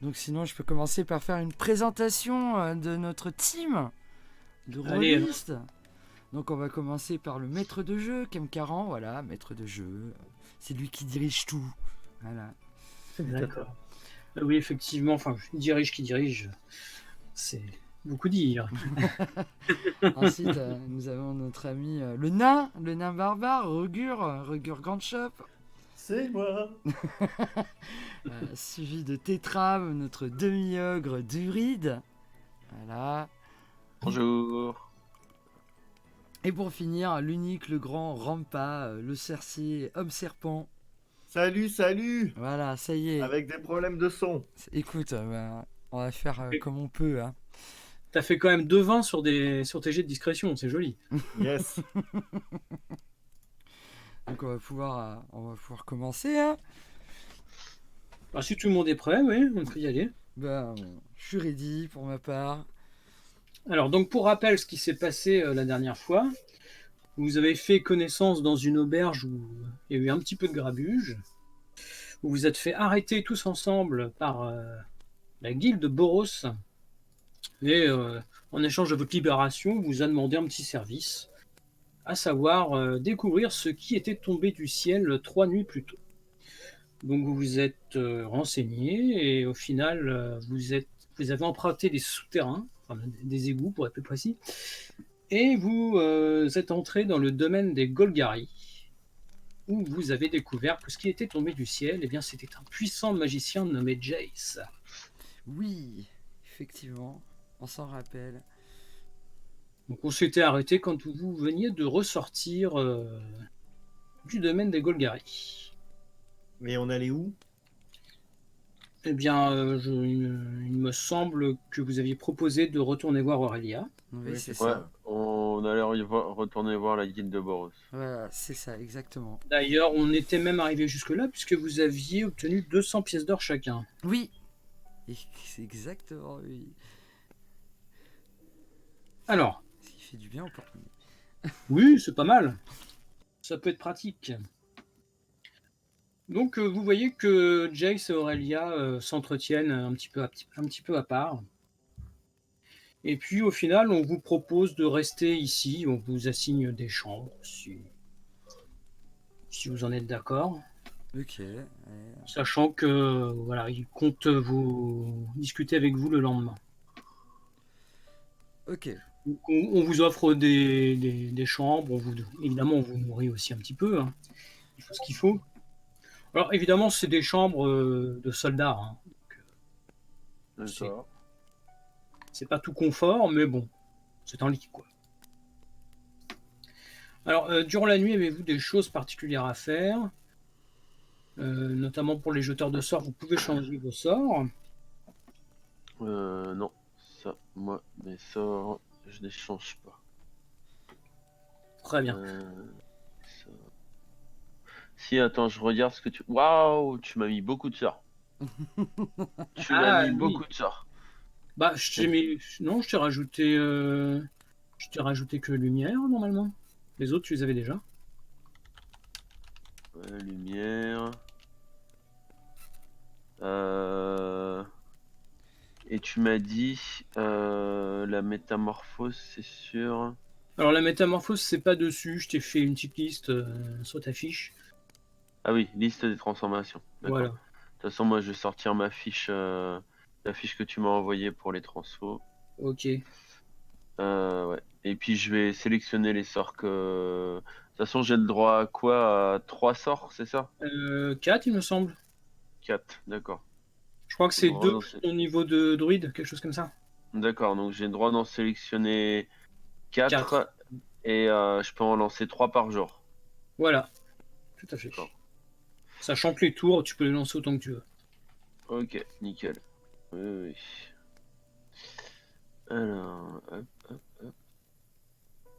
Donc sinon, je peux commencer par faire une présentation de notre team de Allez, rôlistes. Donc on va commencer par le maître de jeu, Kemkaran, voilà, maître de jeu. C'est lui qui dirige tout. Voilà. d'accord. Oui, effectivement, enfin, qui dirige, c'est beaucoup dire. Ensuite, nous avons notre ami le nain barbare, Rugur Grandshop. C'est moi. Suivi de Tétram, notre demi-ogre Duride. Voilà. Bonjour. Et pour finir, l'unique, le grand Rampa, le sorcier homme-serpent. Salut. Voilà, ça y est. Avec des problèmes de son. Écoute, on va faire comme on peut. Hein. T'as fait quand même 2-20 sur tes jets de discrétion, c'est joli. Yes. Donc on va pouvoir commencer. Hein. Alors, si tout le monde est prêt, oui, on peut y aller. Ben, je suis ready pour ma part. Alors, donc pour rappel, ce qui s'est passé la dernière fois, vous avez fait connaissance dans une auberge où il y a eu un petit peu de grabuge. Vous vous êtes fait arrêter tous ensemble par la guilde de Boros. Et en échange de votre libération, on vous a demandé un petit service, à savoir découvrir ce qui était tombé du ciel 3 nuits plus tôt. Donc vous vous êtes renseigné et au final, vous avez emprunté des souterrains, enfin, des égouts pour être plus précis, et vous êtes entré dans le domaine des Golgari, où vous avez découvert que ce qui était tombé du ciel, eh bien, c'était un puissant magicien nommé Jace. Oui, effectivement, on s'en rappelle. Donc on s'était arrêté quand vous veniez de ressortir du domaine des Golgari. Mais on allait où? Eh bien, il me semble que vous aviez proposé de retourner voir Aurélia. Oui, c'est Ouais, ça. on allait retourner voir la guilde de Boros. Voilà, c'est ça, exactement. D'ailleurs, on était même arrivé jusque-là puisque vous aviez obtenu 200 pièces d'or chacun. Oui, c'est exactement, oui. Alors, Ce qui fait du bien au porte-monnaie. oui, c'est pas mal. Ça peut être pratique. Donc, vous voyez que Jace et Aurélia s'entretiennent un petit peu à part. Et puis, au final, on vous propose de rester ici. On vous assigne des chambres, si vous en êtes d'accord. Ok. Ouais. Sachant que, voilà, ils comptent vous discuter avec vous le lendemain. Ok. Donc, on vous offre des chambres. Évidemment, on vous nourrit aussi un petit peu. Hein. Il faut ce qu'il faut. Alors, évidemment, c'est des chambres de soldats. Hein. D'accord. C'est pas tout confort, mais bon, c'est un lit, quoi. Alors, durant la nuit, avez-vous des choses particulières à faire? Notamment pour les jeteurs de sorts, vous pouvez changer vos sorts. Non, ça, moi, mes sorts, je les change pas. Très bien. Ça... Si, attends, je regarde ce que tu... Waouh, tu m'as mis beaucoup de sorts. Tu m'as mis oui. beaucoup de sorts. Bah, non, je t'ai rajouté que lumière, normalement. Les autres, tu les avais déjà. Lumière. Et tu m'as dit la métamorphose, c'est sûr. Alors, la métamorphose, c'est pas dessus. Je t'ai fait une petite liste sur ta fiche. Ah oui, liste des transformations. D'accord. Voilà. De toute façon, moi, je vais sortir ma fiche, la fiche que tu m'as envoyée pour les transfos. Ok. Ouais. Et puis, je vais sélectionner les sorts que. De toute façon, j'ai le droit à quoi? À 3 sorts, c'est ça? 4, il me semble. 4, d'accord. Je crois que c'est Bon, 2 non, au niveau de druide, quelque chose comme ça. D'accord, donc j'ai le droit d'en sélectionner 4 4. et je peux en lancer 3 par jour. Voilà. Tout à fait. D'accord. Sachant que les tours, tu peux les lancer autant que tu veux. Ok, nickel. Oui. Alors, hop.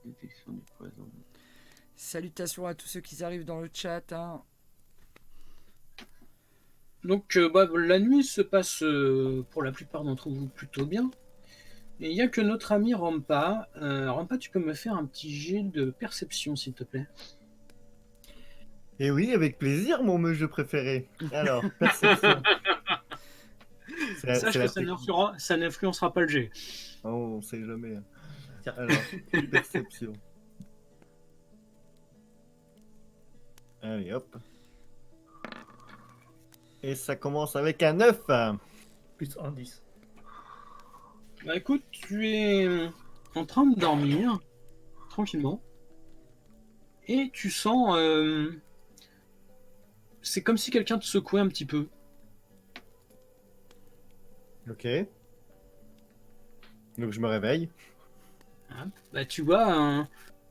Détection du poison. Salutations à tous ceux qui arrivent dans le chat. Hein. Donc, la nuit se passe pour la plupart d'entre vous plutôt bien. Et il n'y a que notre ami Rampa. Rampa, tu peux me faire un petit jet de perception, s'il te plaît. Et oui, avec plaisir, mon jeu préféré. Alors, perception. Sache que ça n'influencera pas le jet. Oh, on sait jamais. Tiens. Alors, perception. Allez, hop. Et ça commence avec un 9. Plus un 10. Bah écoute, tu es en train de dormir, tranquillement, et tu sens... c'est comme si quelqu'un te secouait un petit peu. Ok. Donc je me réveille. Hein. Bah tu vois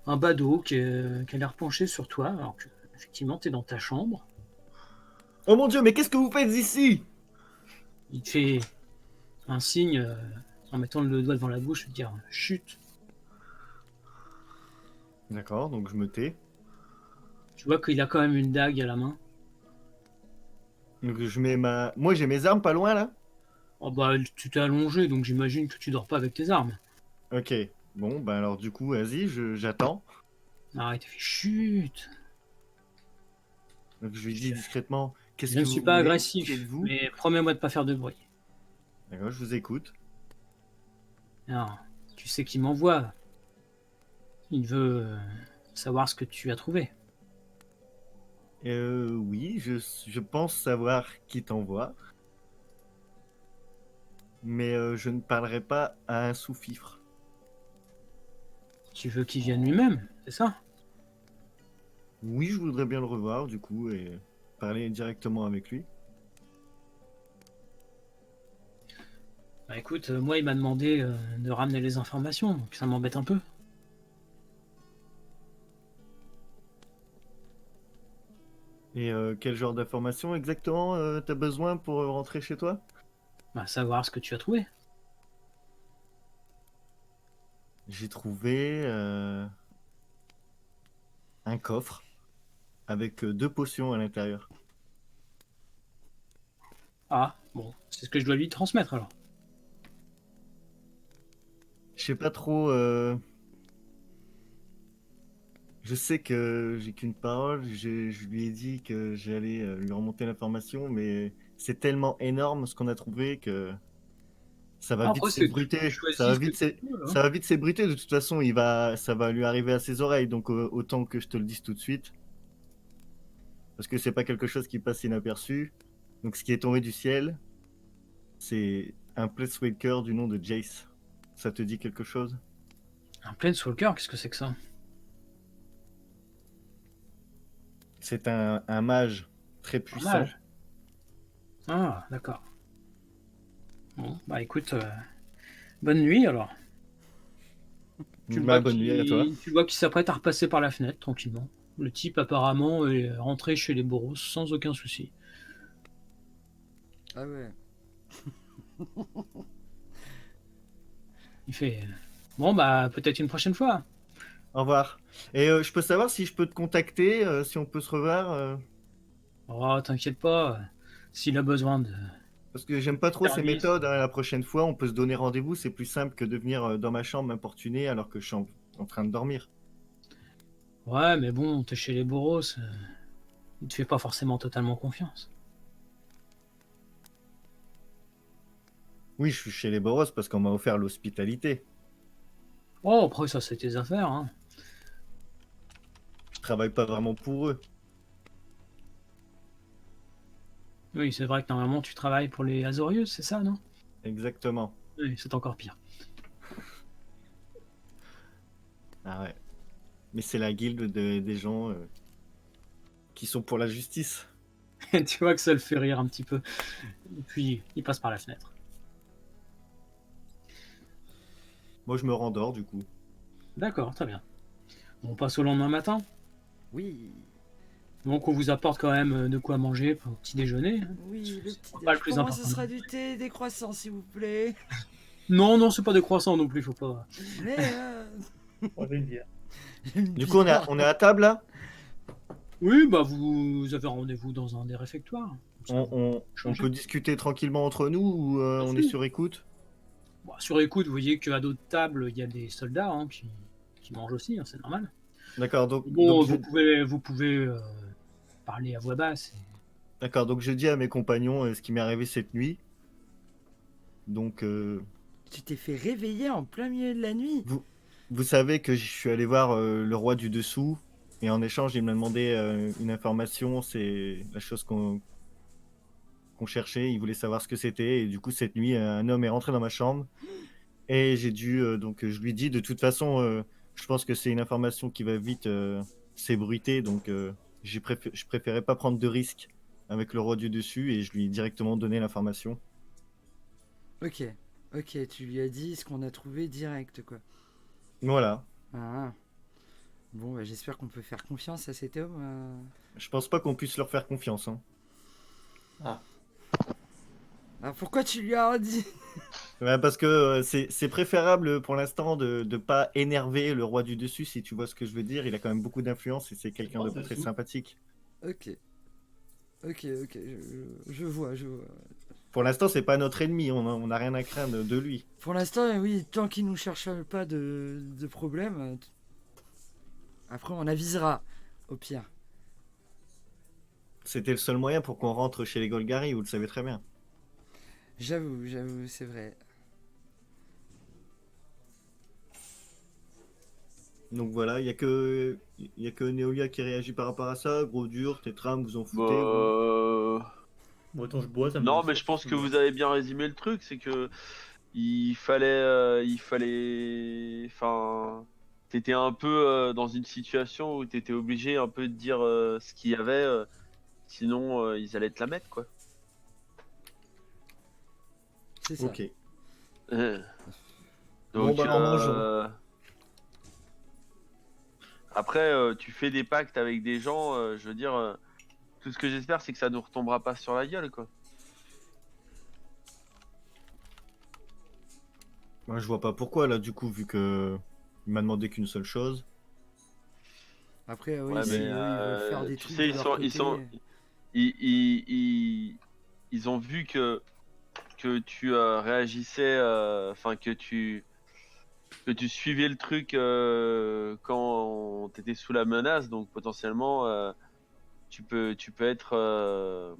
un badaud qui a l'air penché sur toi, alors que effectivement t'es dans ta chambre. Oh mon dieu, mais qu'est-ce que vous faites ici? Il te fait un signe en mettant le doigt devant la bouche, de dire chut. D'accord, donc je me tais. Tu vois qu'il a quand même une dague à la main. Donc je mets ma... Moi j'ai mes armes pas loin là? Oh bah tu t'es allongé, donc j'imagine que tu dors pas avec tes armes. Ok. Bon, bah alors du coup, vas-y, j'attends. Arrête, il fait chut. Donc je lui dis discrètement, qu'est-ce Je que ne vous suis pas voulez? Qui agressif, êtes-vous? mais promets-moi de pas faire de bruit. D'accord, je vous écoute. Alors, tu sais qu'il m'envoie. Il veut savoir ce que tu as trouvé. Oui, je pense savoir qui t'envoie. Mais je ne parlerai pas à un sous-fifre. Tu veux qu'il vienne lui-même, c'est ça? Oui, je voudrais bien le revoir du coup et parler directement avec lui. Bah écoute, moi il m'a demandé de ramener les informations, donc ça m'embête un peu. Et quel genre d'informations exactement t'as besoin pour rentrer chez toi? Bah savoir ce que tu as trouvé. J'ai trouvé un coffre avec 2 potions à l'intérieur. Ah, bon, c'est ce que je dois lui transmettre alors. Je sais pas trop. Je sais que j'ai qu'une parole. Je lui ai dit que j'allais lui remonter l'information, mais c'est tellement énorme ce qu'on a trouvé que ça va vite Après, c'est tu s'ébruiter. choisis Ça va ce que vite tu veux, hein. ça va vite s'ébruiter. De toute façon, ça va lui arriver à ses oreilles. Donc autant que je te le dise tout de suite, parce que c'est pas quelque chose qui passe inaperçu. Donc ce qui est tombé du ciel, c'est un Planeswalker du nom de Jace. Ça te dit quelque chose? Un Planeswalker, qu'est-ce que c'est que ça? C'est un mage très puissant. mage. Ah, d'accord. Bon, bah écoute, bonne nuit alors. Tu le Bah, vois bonne nuit à toi. tu vois qu'il s'apprête à repasser par la fenêtre tranquillement. Le type apparemment est rentré chez les Boros sans aucun souci. Ah ouais. Il fait bon bah peut-être une prochaine fois. Au revoir. Et je peux savoir si je peux te contacter, si on peut se revoir, Oh t'inquiète pas, s'il a besoin de. parce que j'aime pas trop ces Service. méthodes, hein. La prochaine fois, on peut se donner rendez-vous. C'est plus simple que de venir dans ma chambre m'importuner alors que je suis en train de dormir. Ouais mais bon, t'es chez les Boros, il te fait pas forcément totalement confiance. Oui, je suis chez les Boros parce qu'on m'a offert l'hospitalité. Oh après ça c'est tes affaires, hein. Je travaille pas vraiment pour eux. Oui c'est vrai que normalement tu travailles pour les Azorius, c'est ça non? Exactement. Oui c'est encore pire. Ah ouais. Mais c'est la guilde des gens qui sont pour la justice. Tu vois que ça le fait rire un petit peu. Et puis il passe par la fenêtre. Moi, je me rendors du coup. D'accord, très bien. On passe au lendemain matin. Oui. Donc on vous apporte quand même de quoi manger pour le petit déjeuner. Oui, le petit Pas le plus Pour moi, ce important. sera du thé, des croissants, s'il vous plaît. Non, non, c'est pas des croissants non plus, faut pas. Mais. On va le dire. Du coup, on est à table là? Oui, bah vous avez rendez-vous dans un des réfectoires. On Changer. peut discuter tranquillement entre nous ou Bien on sûr. est sur écoute? Bon, sur écoute, vous voyez qu'à d'autres tables, il y a des soldats hein, qui mangent aussi, hein, c'est normal. D'accord, donc, Bon, donc, vous pouvez parler à voix basse. d'accord, donc je dis à mes compagnons ce qui m'est arrivé cette nuit. Donc, Tu t'es fait réveiller en plein milieu de la nuit. vous savez que je suis allé voir le roi du dessous, et en échange, il m'a demandé une information. C'est la chose qu'on cherchait. Il voulait savoir ce que c'était. Et du coup, cette nuit, un homme est rentré dans ma chambre. Et j'ai dû. Donc, je lui dis, de toute façon, je pense que c'est une information qui va vite s'ébruiter. Donc, je préférais pas prendre de risques avec le roi du dessus. Et je lui ai directement donné l'information. Ok, ok, tu lui as dit ce qu'on a trouvé direct, quoi. Voilà. Ah. Bon, bah, j'espère qu'on peut faire confiance à cet homme. Je pense pas qu'on puisse leur faire confiance, hein. Ah, Ah, pourquoi tu lui as dit? Ouais, parce que c'est préférable pour l'instant de ne pas énerver le roi du dessus, si tu vois ce que je veux dire. Il a quand même beaucoup d'influence et c'est quelqu'un roi de très dessous. sympathique. Ok, ok, ok, je vois, je vois. Pour l'instant, c'est pas notre ennemi, on n'a rien à craindre de lui. Pour l'instant, oui, tant qu'il nous cherche pas de problème, après on avisera, au pire. C'était le seul moyen pour qu'on rentre chez les Golgari, vous le savez très bien. J'avoue, c'est vrai. Donc voilà, y a que Neolia qui réagit par rapport à ça. Gros dur, Tétram, vous en Bah, foutez, vous. bon, attends, je bois, ça me non, donne mais soif, je pense je que bois. vous avez bien résumé le truc, c'est que enfin, t'étais un peu dans une situation où t'étais obligé un peu de dire ce qu'il y avait, sinon ils allaient te la mettre, quoi. C'est ça. Ok. Euh, Bon, Donc, bah alors mangeons. après, tu fais des pactes avec des gens, je veux dire, tout ce que j'espère, c'est que ça nous retombera pas sur la gueule, quoi. Moi, je vois pas pourquoi, là, du coup, vu que il m'a demandé qu'une seule chose. Après, oui, Ouais, si mais eux ils veulent faire des tu trucs sais, de leur côté. ils ont vu que tu réagissais, enfin que tu suivais le truc quand t'étais sous la menace, donc potentiellement tu peux être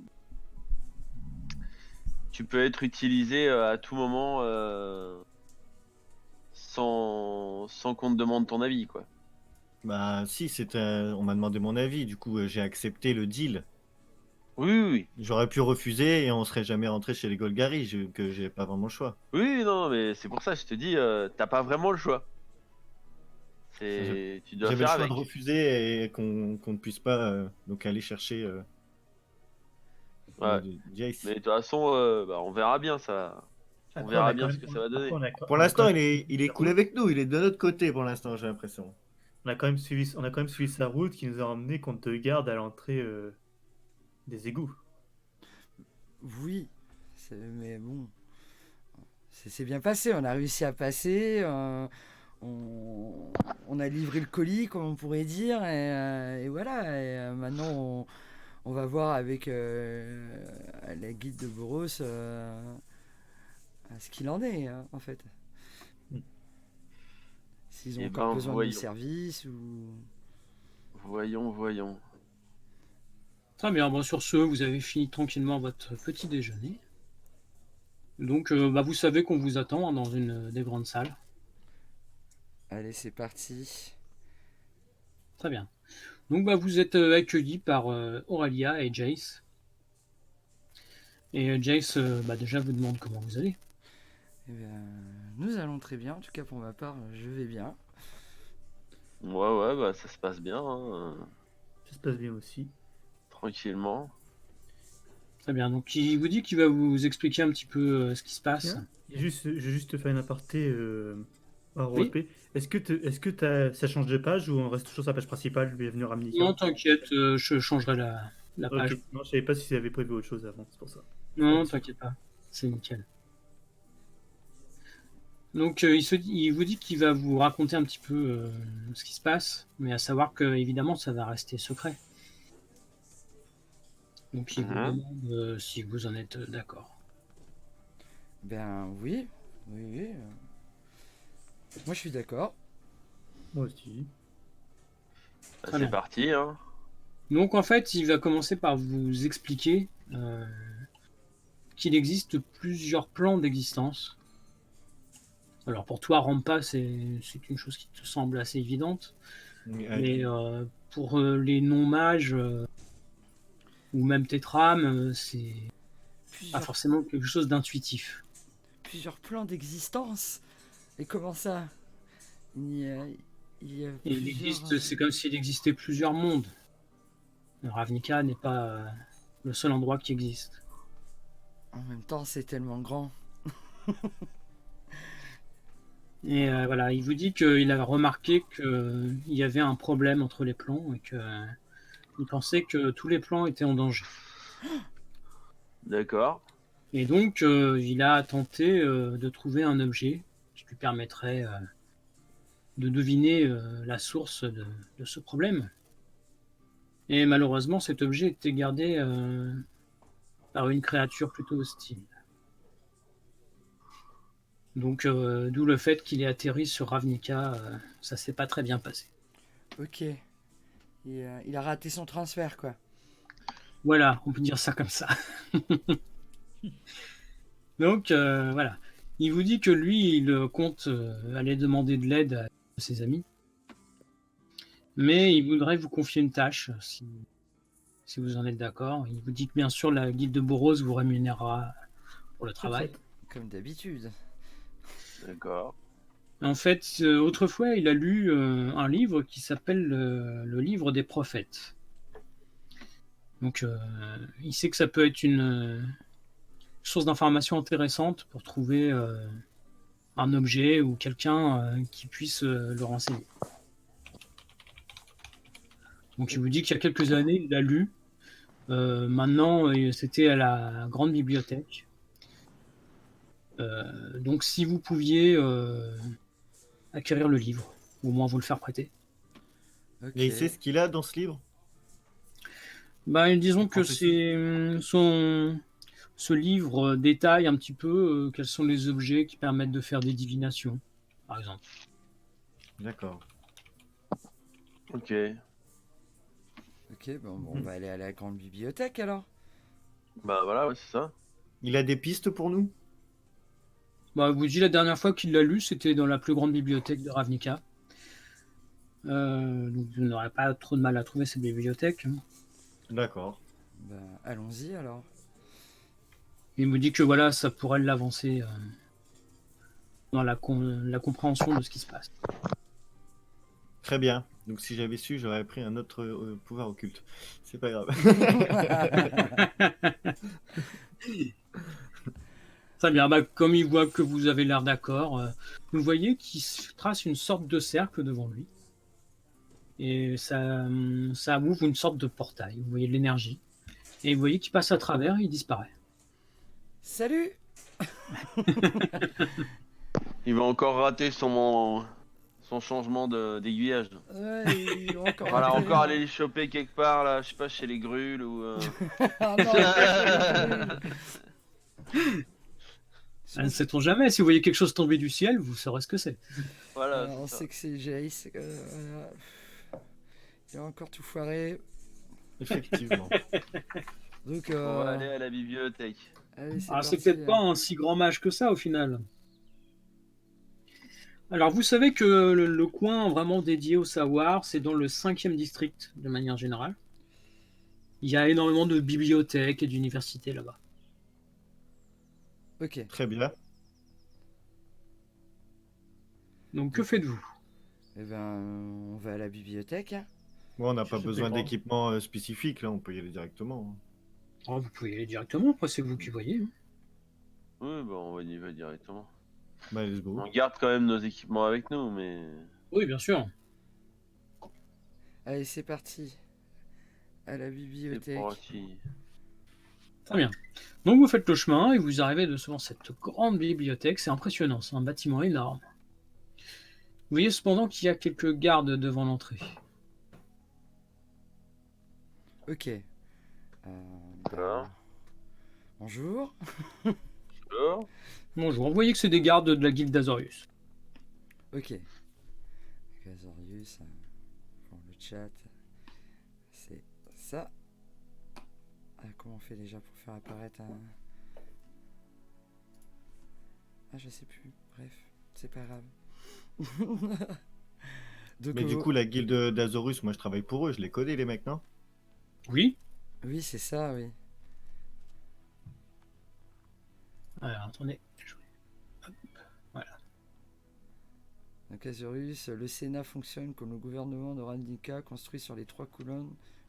tu peux être utilisé à tout moment sans qu'on te demande ton avis, quoi. Bah si, on m'a demandé mon avis, du coup j'ai accepté le deal. Oui, oui, oui. J'aurais pu refuser et on serait jamais rentré chez les Golgari, que j'ai pas vraiment le choix. Oui, non, mais c'est pour ça que je te dis, t'as pas vraiment le choix. J'a- Tu dois J'avais le faire choix de avec. refuser et qu'on ne puisse pas donc aller chercher Ouais. Jace. Mais de toute façon, bah, on verra bien ça. On Après, on verra a quand bien ce même, que ça va après, donner. Pour on a quand l'instant, même il suivi est sa cool route. avec nous, il est de notre côté pour l'instant, j'ai l'impression. On a quand même suivi sa route qui nous a emmené contre deux gardes à l'entrée des égouts. Oui, mais bon, c'est bien passé. On a réussi à passer. On, on a livré le colis, comme on pourrait dire. Et voilà. Et, maintenant, on va voir avec la guide de Boros ce qu'il en est, en fait. Mm. S'ils ont Eh encore ben, besoin de nos voyons. services ou. Voyons. Très bien, bon, sur ce, vous avez fini tranquillement votre petit déjeuner. Donc, bah, vous savez qu'on vous attend hein, dans une des grandes salles. Allez, c'est parti. Très bien. Donc, bah, vous êtes accueillis par Aurélia et Jace. Et Jace, bah, déjà, vous demande comment vous allez. Eh bien, nous allons très bien. En tout cas, pour ma part, je vais bien. Ouais, bah ça se passe bien, hein, Ça se passe bien aussi. tranquillement. Très bien. Donc, il vous dit qu'il va vous expliquer un petit peu ce qui se passe. Tiens, je vais juste te faire une aparté par Oui. OSP. Est-ce que ça change de page ou on reste toujours sur la page principale, bienvenue Non, Ramnika? t'inquiète, je changerai la Ok, page. non, je savais pas si vous avez prévu autre chose avant, c'est pour ça. Non, Là-dessus. t'inquiète pas. C'est nickel. Donc, il vous dit qu'il va vous raconter un petit peu ce qui se passe, mais à savoir que, évidemment, ça va rester secret. Donc, il vous Mhm. demande si vous en êtes d'accord. Ben oui. Moi, je suis d'accord. Moi aussi. Bah, Très c'est bien. parti, hein. qu'il existe plusieurs plans d'existence. Alors pour toi, Rampa, c'est une chose qui te semble assez évidente, mais pour les non-mages ou même Tétram, c'est pas Plusieurs, forcément quelque chose d'intuitif. plusieurs plans d'existence. Et comment ça? Il y a, il y a Il plusieurs, existe, c'est comme s'il existait plusieurs mondes. Ravnica n'est pas le seul endroit qui existe. En même temps, c'est tellement grand. Et voilà, il vous dit qu'il a remarqué qu'il y avait un problème entre les plans et qu'il pensait que tous les plans étaient en danger. D'accord. Et donc, il a tenté de trouver un objet qui lui permettrait de deviner la source de ce problème. Et malheureusement, cet objet était gardé par une créature plutôt hostile. Donc, d'où le fait qu'il ait atterri sur Ravnica, ça s'est pas très bien passé. Ok. Il a raté son transfert, quoi. Voilà, on peut dire ça comme ça. Donc, voilà. Il vous dit que lui, il compte aller demander de l'aide à ses amis. Mais il voudrait vous confier une tâche, si vous en êtes d'accord. Il vous dit que bien sûr, la guilde de Boros vous rémunérera pour le travail. Comme d'habitude. D'accord. En fait, autrefois, il a lu un livre qui s'appelle le livre des prophètes. Donc, il sait que ça peut être une source d'information intéressante pour trouver un objet ou quelqu'un qui puisse le renseigner. Donc, il vous dit qu'il y a quelques années, il l'a lu. Maintenant, c'était à la grande bibliothèque. Donc, si vous pouviez acquérir le livre, ou au moins vous le faire prêter. Ok. Et il sait ce qu'il a dans ce livre? Disons que Prophétie. ce livre détaille un petit peu quels sont les objets qui permettent de faire des divinations, par exemple. D'accord. Ok. Ok, bon, on va aller à la grande bibliothèque alors. Bah voilà, ouais, c'est ça. Il a des pistes pour nous? Je vous dis, la dernière fois qu'il l'a lu, c'était dans la plus grande bibliothèque de Ravnica. Donc vous n'aurez pas trop de mal à trouver cette bibliothèque. D'accord. Bah, allons-y alors. Il me dit que voilà, ça pourrait l'avancer dans la compréhension de ce qui se passe. Très bien. Donc si j'avais su, j'aurais pris un autre pouvoir occulte. C'est pas grave. Très bien, comme il voit que vous avez l'air d'accord, vous voyez qu'il trace une sorte de cercle devant lui. Et ça ouvre une sorte de portail. Vous voyez de l'énergie. Et vous voyez qu'il passe à travers et il disparaît. Salut. Il va encore rater son changement d'aiguillage. Ouais, il va encore Voilà, rater. encore aller les choper quelque part, là, je sais pas, chez les grules ou... Ah non, Ne sait-on jamais, si vous voyez quelque chose tomber du ciel, vous saurez ce que c'est. Voilà, on c'est ça. sait que c'est Jace. Voilà. Il a encore tout foiré. Effectivement. Donc, On va aller à la bibliothèque. allez, c'est Alors c'est parti, peut-être pas un si grand mage que ça au final. Alors vous savez que le coin vraiment dédié au savoir, c'est dans le 5e district de manière générale. Il y a énormément de bibliothèques et d'universités là-bas. Ok. Très bien. Donc que faites-vous? Eh ben, on va à la bibliothèque. Bon, on n'a Je pas sais besoin pas. d'équipement spécifique, là, on peut y aller directement. Oh, vous pouvez y aller directement, après c'est vous qui voyez. Oui, bah on va y va directement. Bah, let's go. On garde quand même nos équipements avec nous, mais... Oui, bien sûr. Allez, c'est parti. À la C'est bibliothèque. parti. Très bien. Donc vous faites le chemin et vous arrivez devant cette grande bibliothèque. C'est impressionnant, c'est un bâtiment énorme. Vous voyez cependant qu'il y a quelques gardes devant l'entrée. Ok. Voilà. Bonjour. Alors, Bonjour, vous voyez que c'est des gardes de la guilde d'Azorius. Ok. Gazorius, pour le chat, c'est ça. Comment on fait déjà pour faire apparaître Ah, je sais plus. Bref, c'est pas grave. Donc, Mais du coup, la guilde d'Azorus, moi je travaille pour eux, je les connais les mecs, non? Oui. oui, c'est ça, oui. Alors, attendez. Donc Azorus, le Sénat fonctionne comme le gouvernement de Ravnica, construit sur les 3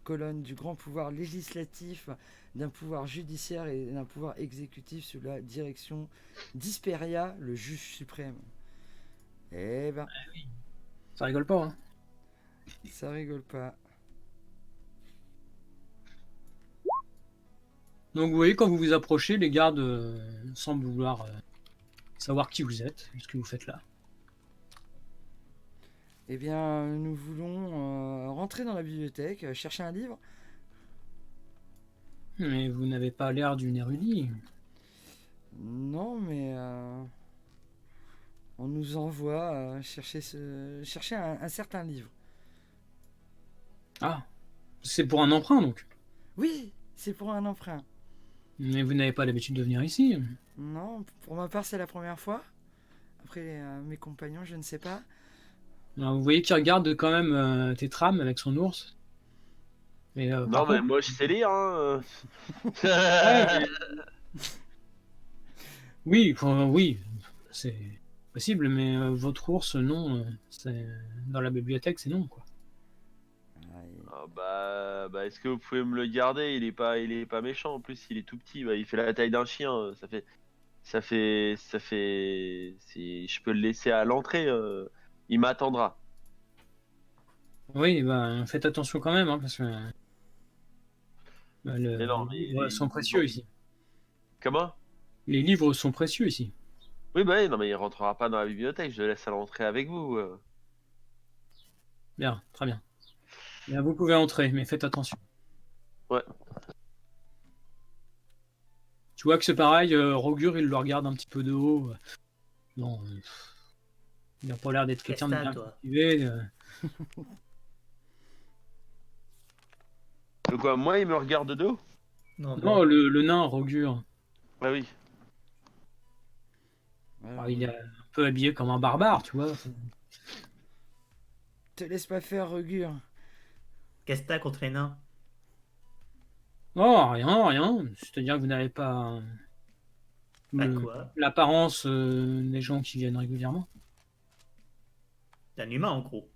colonnes du grand pouvoir législatif, d'un pouvoir judiciaire et d'un pouvoir exécutif sous la direction d'Hesperia, le juge suprême. Eh ben, Ça rigole pas, hein. ça rigole pas. Donc vous voyez, quand vous vous approchez, les gardes semblent vouloir savoir qui vous êtes, ce que vous faites là. Eh bien, nous voulons rentrer dans la bibliothèque, chercher un livre. Mais vous n'avez pas l'air d'une érudit. Non, mais on nous envoie chercher un certain livre. Ah, c'est pour un emprunt donc. Oui, c'est pour un emprunt. Mais vous n'avez pas l'habitude de venir ici. Non, pour ma part, c'est la première fois. Après, mes compagnons, je ne sais pas. Alors, vous voyez qu'il regarde quand même tes trames avec son ours. Et, Non, par mais contre- moi je sais lire, hein. Ouais, oui, oui, c'est possible, mais votre ours, non. C'est dans la bibliothèque, c'est non, quoi. Ah bah, est-ce que vous pouvez me le garder? Il est pas méchant en plus, il est tout petit, bah, il fait la taille d'un chien, je peux le laisser à l'entrée, il m'attendra. Oui, bah, faites attention quand même, hein, parce que bah, Mais non, les livres sont précieux ici. Comment? Les livres sont précieux ici. Oui, bah oui, non, mais il rentrera pas dans la bibliothèque, je le laisse à l'entrée avec vous. Bien, très bien. Bien, vous pouvez entrer, mais faites attention. Ouais. Tu vois que c'est pareil, Rogur, il le regarde un petit peu de haut. Non, il n'a pas l'air d'être quelqu'un de Qu'est-ce que bien t'as, toi? cultivé. Donc, quoi, moi, il me regarde de dos? Non, Non, le nain, Rogur, Ah oui. Voilà. il est un peu habillé comme un barbare, tu vois. Te laisse pas faire, Regur. qu'est-ce que t'as contre les nains? Oh, rien, rien. C'est-à-dire que vous n'avez pas Pas quoi? l'apparence des gens qui viennent régulièrement. T'es un humain, en gros.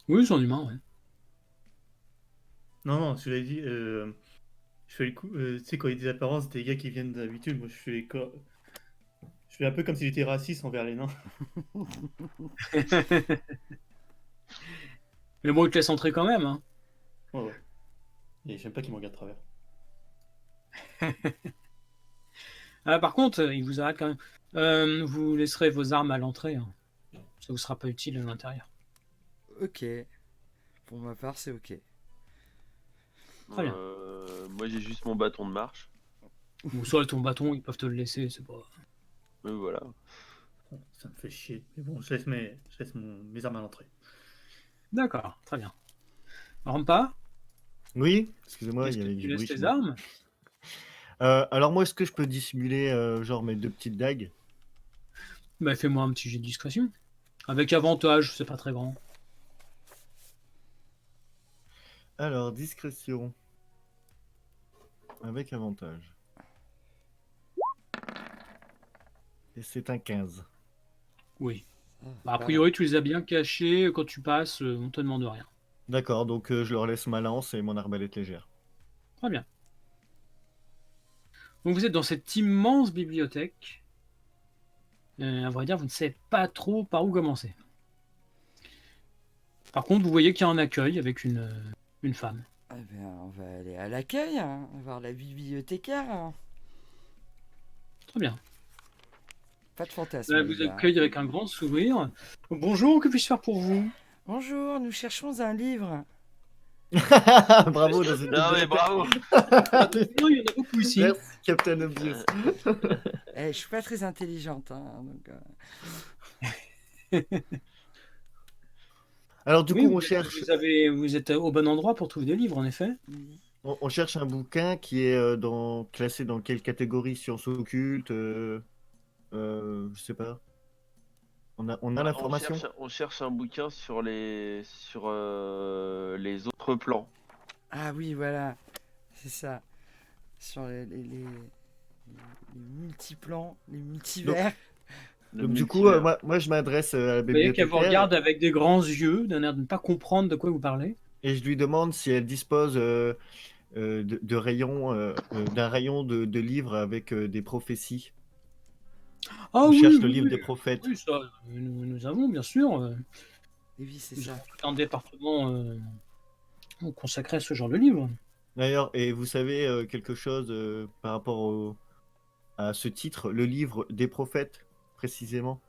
Oui, ils sont humains, ouais. Non, non, je l'ai dit, je fais le coup. Tu sais, quand il y a des apparences des gars qui viennent d'habitude, moi je fais un peu comme si j'étais raciste envers les nains. Mais bon, ils te laissent entrer quand même, hein. Ouais, ouais. Et j'aime pas qu'ils me regardent de travers. Ah, par contre, ils vous arrêtent quand même. Vous laisserez vos armes à l'entrée, hein. Ça vous sera pas utile à l'intérieur. Ok. Pour ma part, c'est ok. Très bien. Moi, j'ai juste mon bâton de marche. Ou soit ton bâton, ils peuvent te le laisser, c'est pas. Mais voilà. Ça me fait chier. Mais bon, je laisse mes armes à l'entrée. D'accord, très bien. Rampa, Oui, excusez-moi, est-ce il y que avait tu du laisses bruit tes chez moi. armes? Alors moi, est-ce que je peux dissimuler genre mes 2 petites dagues? Bah, fais-moi un petit jet de discrétion. Avec avantage, c'est pas très grand. Alors, discrétion. Avec avantage. Et c'est un 15. Oui. Ah, Bah, a priori, tu les as bien cachés. Quand tu passes, on te demande rien. D'accord, donc je leur laisse ma lance et mon arbalète légère. Très bien. Donc vous êtes dans cette immense bibliothèque. À vrai dire, vous ne savez pas trop par où commencer. Par contre, vous voyez qu'il y a un accueil avec une femme. Eh bien, on va aller à l'accueil, hein, voir la bibliothécaire. Hein. Très bien. Pas de fantasme. Elle les vous gars. accueille avec un grand sourire. Bonjour, que puis-je faire pour vous? Bonjour, nous cherchons un livre. Bravo dans cette Non, mais bibliothèque. bravo! Non, il y en a beaucoup ici. Merci, Captain Obvious. Eh, je suis pas très intelligente. Hein, donc, Alors du Oui, coup, on cherche, vous êtes au bon endroit pour trouver des livres, en effet. oui. on cherche un bouquin qui est classé dans quelle catégorie? Sciences occultes, je sais pas. On a On l'information. on cherche un bouquin sur les autres plans. Ah oui, voilà. C'est ça. Sur les multiplans, les multivers. Le Donc du coup, multivers. moi je m'adresse à la Vous voyez qu'elle vous bibliothécaire regarde avec des grands yeux, d'un air de ne pas comprendre de quoi vous parlez. et je lui demande si elle dispose de rayons, d'un rayon de livres avec des prophéties. Ah On oui, cherche le oui, livre oui. des prophètes. Oui, ça, nous avons, bien sûr. Et oui, c'est Nous ça. avons tout un département consacré à ce genre de livre. D'ailleurs, et vous savez quelque chose par rapport à ce titre, le livre des prophètes, précisément?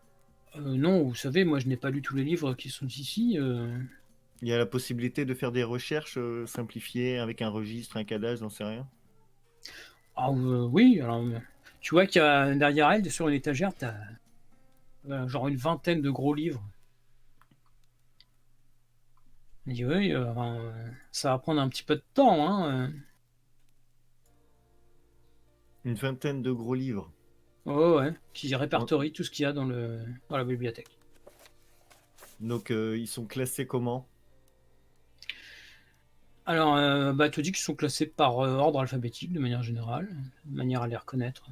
Non, vous savez, moi je n'ai pas lu tous les livres qui sont ici. Il y a la possibilité de faire des recherches simplifiées avec un registre, un cadastre, j'en sais rien. Ah oui, alors tu vois qu'il y a derrière elle, sur une étagère, t'as genre une vingtaine de gros livres. Elle dit oui, ça va prendre un petit peu de temps, hein. Une vingtaine de gros livres. Ouais, ouais, qui répertorie tout ce qu'il y a dans la bibliothèque. Donc ils sont classés comment? Alors, bah, elle te dit qu'ils sont classés par ordre alphabétique de manière générale, de manière à les reconnaître.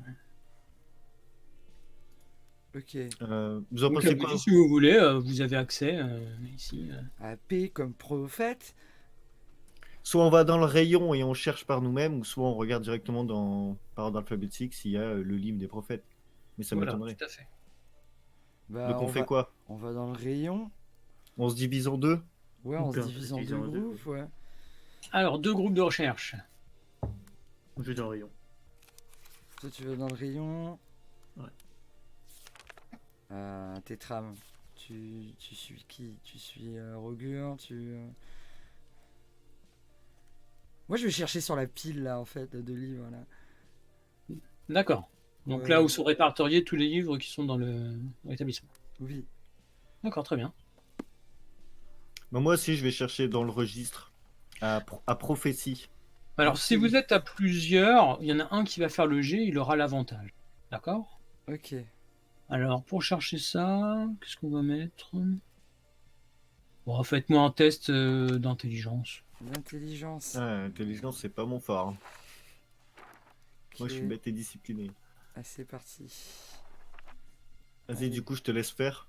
Ok. Vous en Donc, pensez elle vous quoi? dit, si vous voulez, vous avez accès ici. À P comme prophète. Soit on va dans le rayon et on cherche par nous-mêmes, ou soit on regarde directement par ordre alphabétique s'il y a le livre des prophètes. Mais ça Voilà, m'étonnerait. tout à fait. Bah, Donc on fait quoi? on va dans le rayon. On se divise en deux? Ouais, On on se peut divise en diviser deux en deux, groupes, ouais. Alors, 2 groupes de recherche. Je vais dans le rayon. Toi, tu vas dans le rayon. Ouais. Tétram. Tu suis qui? Tu suis Rogur, Moi, je vais chercher sur la pile, là, en fait, de livres, là. D'accord. Donc Ouais. là où sont répertoriés tous les livres qui sont dans l'établissement. Oui. D'accord, très bien. Bah, moi aussi, je vais chercher dans le registre à prophétie. Alors, Ok. si vous êtes à plusieurs, il y en a un qui va faire le jet, il aura l'avantage. D'accord? Ok. Alors, pour chercher ça, qu'est-ce qu'on va mettre? Bon, faites-moi un test d'intelligence. L'intelligence. Ah, intelligence, c'est pas mon fort, hein. Moi, je suis Ok. bête et discipliné. Ah, c'est parti. Vas-y, Allez. du coup, je te laisse faire.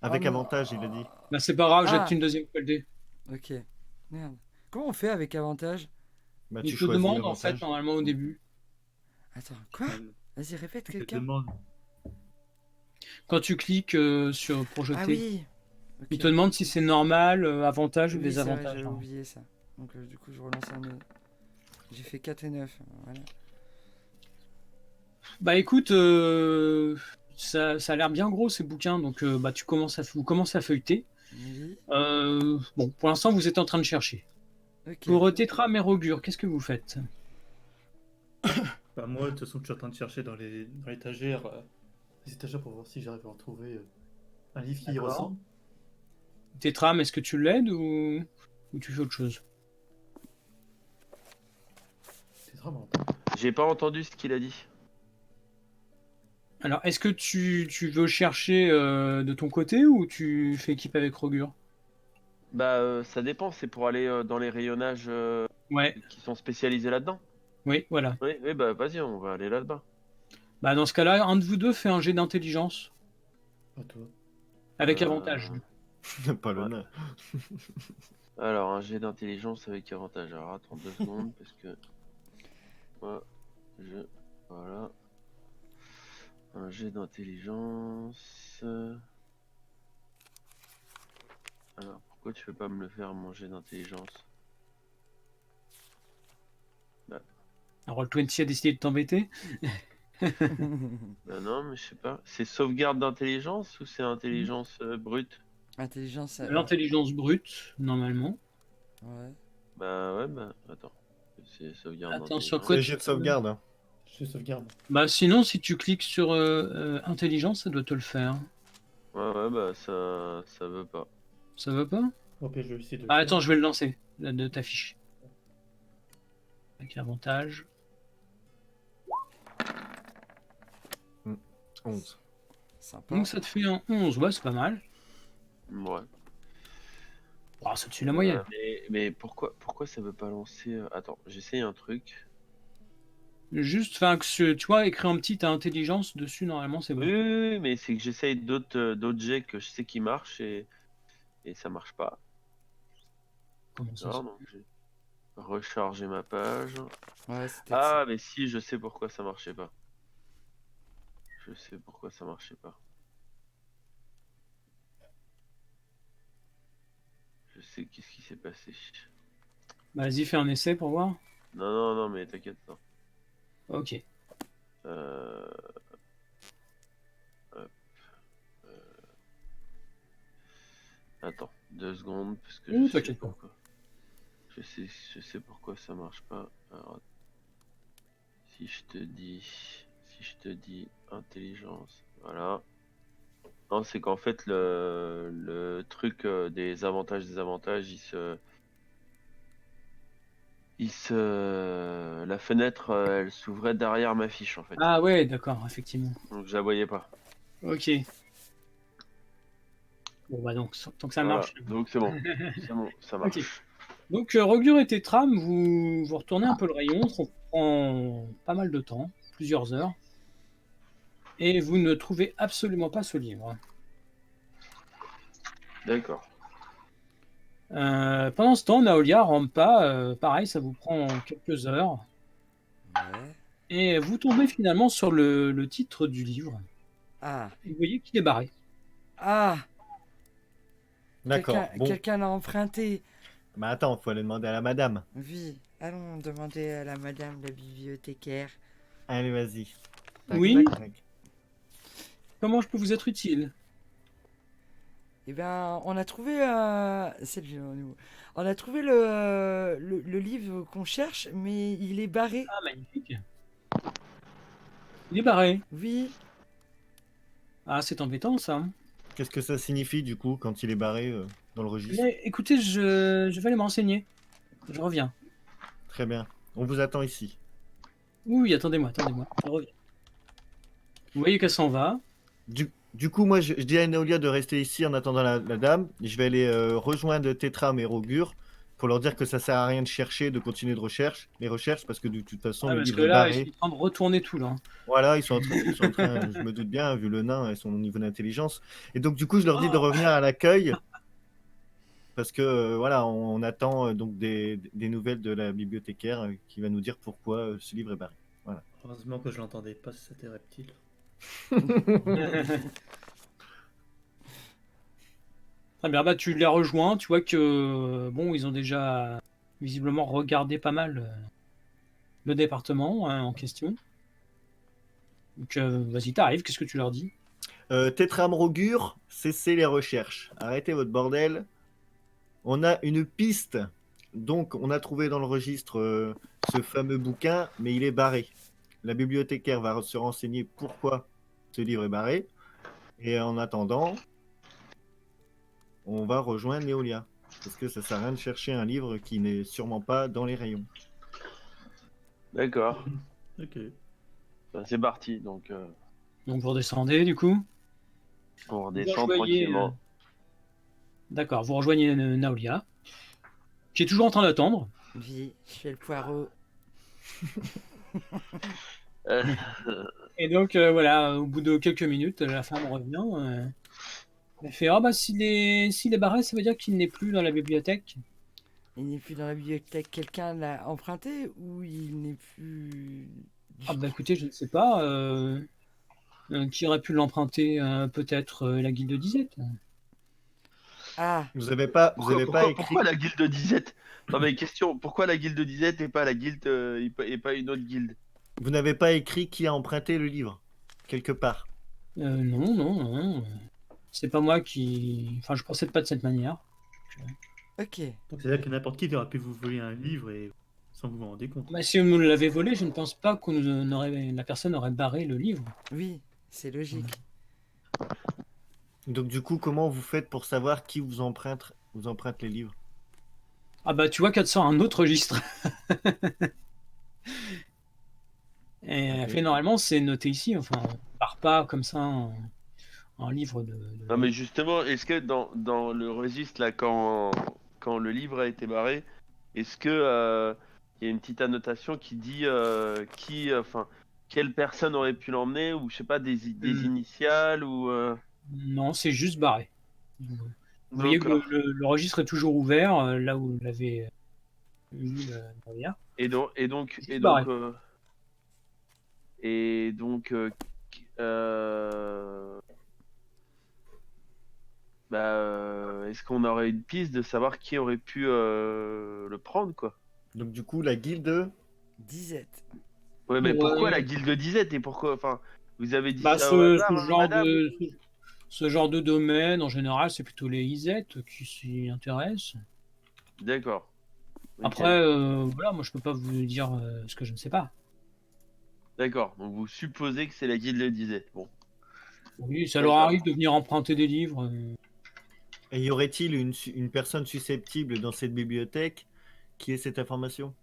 Avec Ah, non. avantage, il a dit. Bah, c'est pas grave, Ah. jette une deuxième fois le dé. Ok. Merde. Comment on fait avec avantage? Bah, Il tu te choisis demande en fait l'avantage. normalement au début. Attends, quoi? Vas-y, répète Je te quelqu'un. demande. Quand tu cliques sur projeter, Ah oui. Ok. il te demande si c'est normal, avantage ou Oui, c'est vrai, désavantage. j'avais oublié ça. Donc, du coup, je relance un autre. J'ai fait 4 et 9. Voilà. Bah écoute, ça a l'air bien gros ces bouquins, donc bah, vous commencez à feuilleter. Oui. Bon, pour l'instant vous êtes en train de chercher. Ok. Pour Tétram et Rogur, qu'est-ce que vous faites? Bah, moi, de toute façon, je suis en train de chercher dans l'étagère, les étagères pour voir si j'arrive à retrouver un livre qui y D'accord. ressemble. Tétram, est-ce que tu l'aides ou tu fais autre chose? C'est vraiment. J'ai pas entendu ce qu'il a dit. Alors, est-ce que tu veux chercher de ton côté ou tu fais équipe avec Rogur? Bah, ça dépend, c'est pour aller dans les rayonnages Ouais, qui sont spécialisés là-dedans. oui, voilà. Oui, oui, bah vas-y, on va aller là-bas. Bah dans ce cas-là, un de vous deux fait un jet d'intelligence Pas toi. avec Euh, avantage. Pas le Ouais. nain. Alors, un jet d'intelligence avec avantage. Alors, attends 2 secondes, parce que... Moi, Voilà. Un jet d'intelligence... Alors, pourquoi tu veux pas me le faire, mon jet d'intelligence? Roll20 a décidé de t'embêter. Bah non, mais je sais pas. C'est sauvegarde d'intelligence ou c'est intelligence brute? Intelligence. L'intelligence brute, normalement. Ouais. Bah ouais, bah attends. C'est sauvegarde Attends, sur d'intelligence. quoi C'est jet de sauvegarde, hein. Je sauvegarde. Bah sinon, si tu cliques sur intelligence, ça doit te le faire. Ouais, bah ça veut pas. Ça va pas? Au pire, je vais essayer de le Ah faire. attends, je vais le lancer, de ta fiche. Avec avantage. 11. Sympa. Donc ça te fait un 11, ouais, c'est pas mal. Ouais. Oh, c'est au-dessus de la moyenne. Mais pourquoi ça veut pas lancer Attends, j'essaye un truc. Juste, enfin, tu vois, écrire un petit à intelligence dessus, normalement, c'est bon. Oui, mais c'est que j'essaye d'autres jets que je sais qui marchent et ça marche pas. Comment ça Alors, donc j'ai rechargé ma page. Ouais, c'était Ah, mais si, je sais pourquoi ça marchait pas. Je sais pourquoi ça marchait pas. Je sais qu'est-ce qui s'est passé. Bah, vas-y, fais un essai pour voir. Non, mais t'inquiète pas. Ok. Euh... hop, Attends, 2 secondes, parce que Oui, je sais t'inquiète pas. pourquoi. Je sais pourquoi ça marche pas. Alors, si je te dis intelligence, voilà. Non, c'est qu'en fait le truc des avantages désavantages, la fenêtre, elle s'ouvrait derrière ma fiche en fait. Ah ouais, d'accord, effectivement. Donc je la voyais pas. Ok. Bon, bah donc, tant que ça Voilà. marche. Donc c'est bon, ça marche. Ok. Donc, Rogur et Tétram, vous retournez un peu le rayon, ça prend pas mal de temps, plusieurs heures, et vous ne trouvez absolument pas ce livre. D'accord. Pendant ce temps, Naolia rampe pas, pareil, ça vous prend quelques heures, Ouais. et vous tombez finalement sur le titre du livre, Ah. et vous voyez qu'il est barré. Ah. D'accord. Bon. Quelqu'un l'a emprunté. Mais attends, faut aller demander à la madame. Oui. Allons demander à la madame la bibliothécaire. Allez, vas-y. Tac, Oui. tac, tac. Comment je peux vous être utile? Eh ben, on a trouvé, c'est le nouveau. On a trouvé le livre qu'on cherche, mais il est barré. Ah, magnifique. Il est barré. Oui. Ah, c'est embêtant ça. Qu'est-ce que ça signifie du coup quand il est barré dans le registre? Mais, écoutez, je vais aller me renseigner. Je reviens. Très bien. On vous attend ici. Oui, attendez-moi, je reviens. Vous voyez qu'elle s'en va. Du coup, moi, je dis à Naolia de rester ici en attendant la dame. Je vais aller rejoindre Tétram et Rogur pour leur dire que ça sert à rien de chercher, de continuer les recherches, parce que de toute façon, Ah, le parce livre que est là, ils barré. sont en train de retourner tout là. Voilà, ils sont en train, je me doute bien, vu le nain et son niveau d'intelligence. Et donc, du coup, je leur dis de revenir à l'accueil, parce que voilà, on attend donc des nouvelles de la bibliothécaire qui va nous dire pourquoi ce livre est barré. Heureusement que je l'entendais pas, c'était reptile. Très bien, bah tu les rejoins, tu vois que bon, ils ont déjà visiblement regardé pas mal le département en question. Donc vas-y, t'arrives, qu'est-ce que tu leur dis? Tétram Rogur, cessez les recherches. Arrêtez votre bordel. On a une piste. Donc, on a trouvé dans le registre ce fameux bouquin, mais il est barré. La bibliothécaire va se renseigner pourquoi ce livre est barré. Et en attendant, on va rejoindre Néolia. Parce que ça sert à rien de chercher un livre qui n'est sûrement pas dans les rayons. D'accord. Ok. Ben, c'est parti. Donc Donc vous redescendez du coup. on Vous redescend rejoignez, tranquillement. D'accord, vous rejoignez Naolia, qui est toujours en train d'attendre. Oui, je fais le poireau. Et donc voilà, au bout de quelques minutes, la femme revient. Elle fait ah bah s'il est barré, ça veut dire qu'il n'est plus dans la bibliothèque. Il n'est plus dans la bibliothèque. Quelqu'un l'a emprunté ou il n'est plus. Ah bah écoutez, je ne sais pas. Qui aurait pu l'emprunter? Peut-être la guilde de Disette. Ah, Vous avez pas écrit. Pourquoi la guilde Disette? Non mais question, pourquoi la guilde Disette et pas la guilde et pas une autre guilde? Vous n'avez pas écrit qui a emprunté le livre quelque part. Non. C'est pas moi qui. Enfin, je procède pas de cette manière. ok. Donc c'est-à-dire que n'importe qui aurait pu vous voler un livre et sans vous en rendre compte. Bah, si on nous l'avait volé, je ne pense pas la personne aurait barré le livre. Oui, c'est logique. Donc, du coup, comment vous faites pour savoir qui vous emprunte les livres? Ah bah tu vois qu'elle sort un autre registre. Et elle Ok. fait normalement c'est noté ici, enfin part pas comme ça un livre de... Non, mais justement, est-ce que dans le registre, là, quand le livre a été barré, est-ce que il y a une petite annotation qui dit quelle personne aurait pu l'emmener, ou je sais pas, des initiales, ou. Non, c'est juste barré. Vous voyez que D'accord. le registre est toujours ouvert, là où vous l'avez eu derrière. Et donc, et donc, Juste et barré. donc, et donc, est-ce qu'on aurait une piste de savoir qui aurait pu le prendre, quoi? Donc du coup, la guilde... Disette. Ouais, mais Pour, pourquoi la guilde disette, et pourquoi, enfin, vous avez dit Bah, ça au ce hasard, hein, genre madame? ce genre de domaine, en général, c'est plutôt les IZ qui s'y intéressent. D'accord. Ok. Après, voilà, moi je peux pas vous dire ce que je ne sais pas. D'accord. Donc vous supposez que c'est la guilde disette. Bon. Oui, ça leur D'accord. arrive de venir emprunter des livres. Et y aurait-il une personne susceptible dans cette bibliothèque qui ait cette information?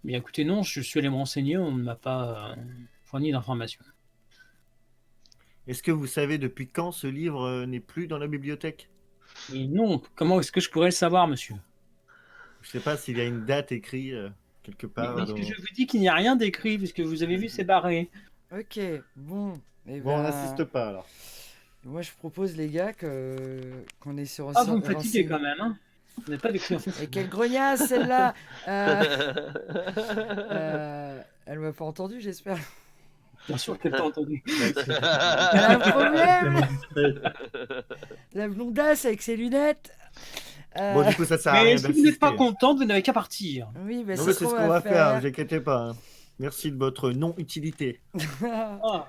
Mais écoutez, non, je suis allé me renseigner, on ne m'a pas fourni d'informations. Est-ce que vous savez depuis quand ce livre n'est plus dans la bibliothèque? Et non, comment est-ce que je pourrais le savoir, monsieur? Je sais pas s'il y a une date écrite quelque Mais part. parce que je vous dis qu'il n'y a rien d'écrit, puisque vous avez vu, c'est barré. Ok, bon. Eh Bon, on ben, n'insiste pas alors. moi, je propose, les gars, qu'on ait se Ah, vous me fatiguez renseigner. quand même, hein? Vous n'êtes pas des clients Et faciles. quelle grognasse, celle-là Elle m'a pas entendu, j'espère. Bien sûr qu'elle t'a entendu. Elle a un problème, la blondasse avec ses lunettes. Bon, du coup, ça sert à Mais rien si vous n'êtes pas d'insister. contente, vous n'avez qu'à partir. Oui, bah, Non, c'est mais ce c'est qu'on ce qu'on va va faire, faire. vous inquiétez pas. Hein. Merci de votre non-utilité. Ah.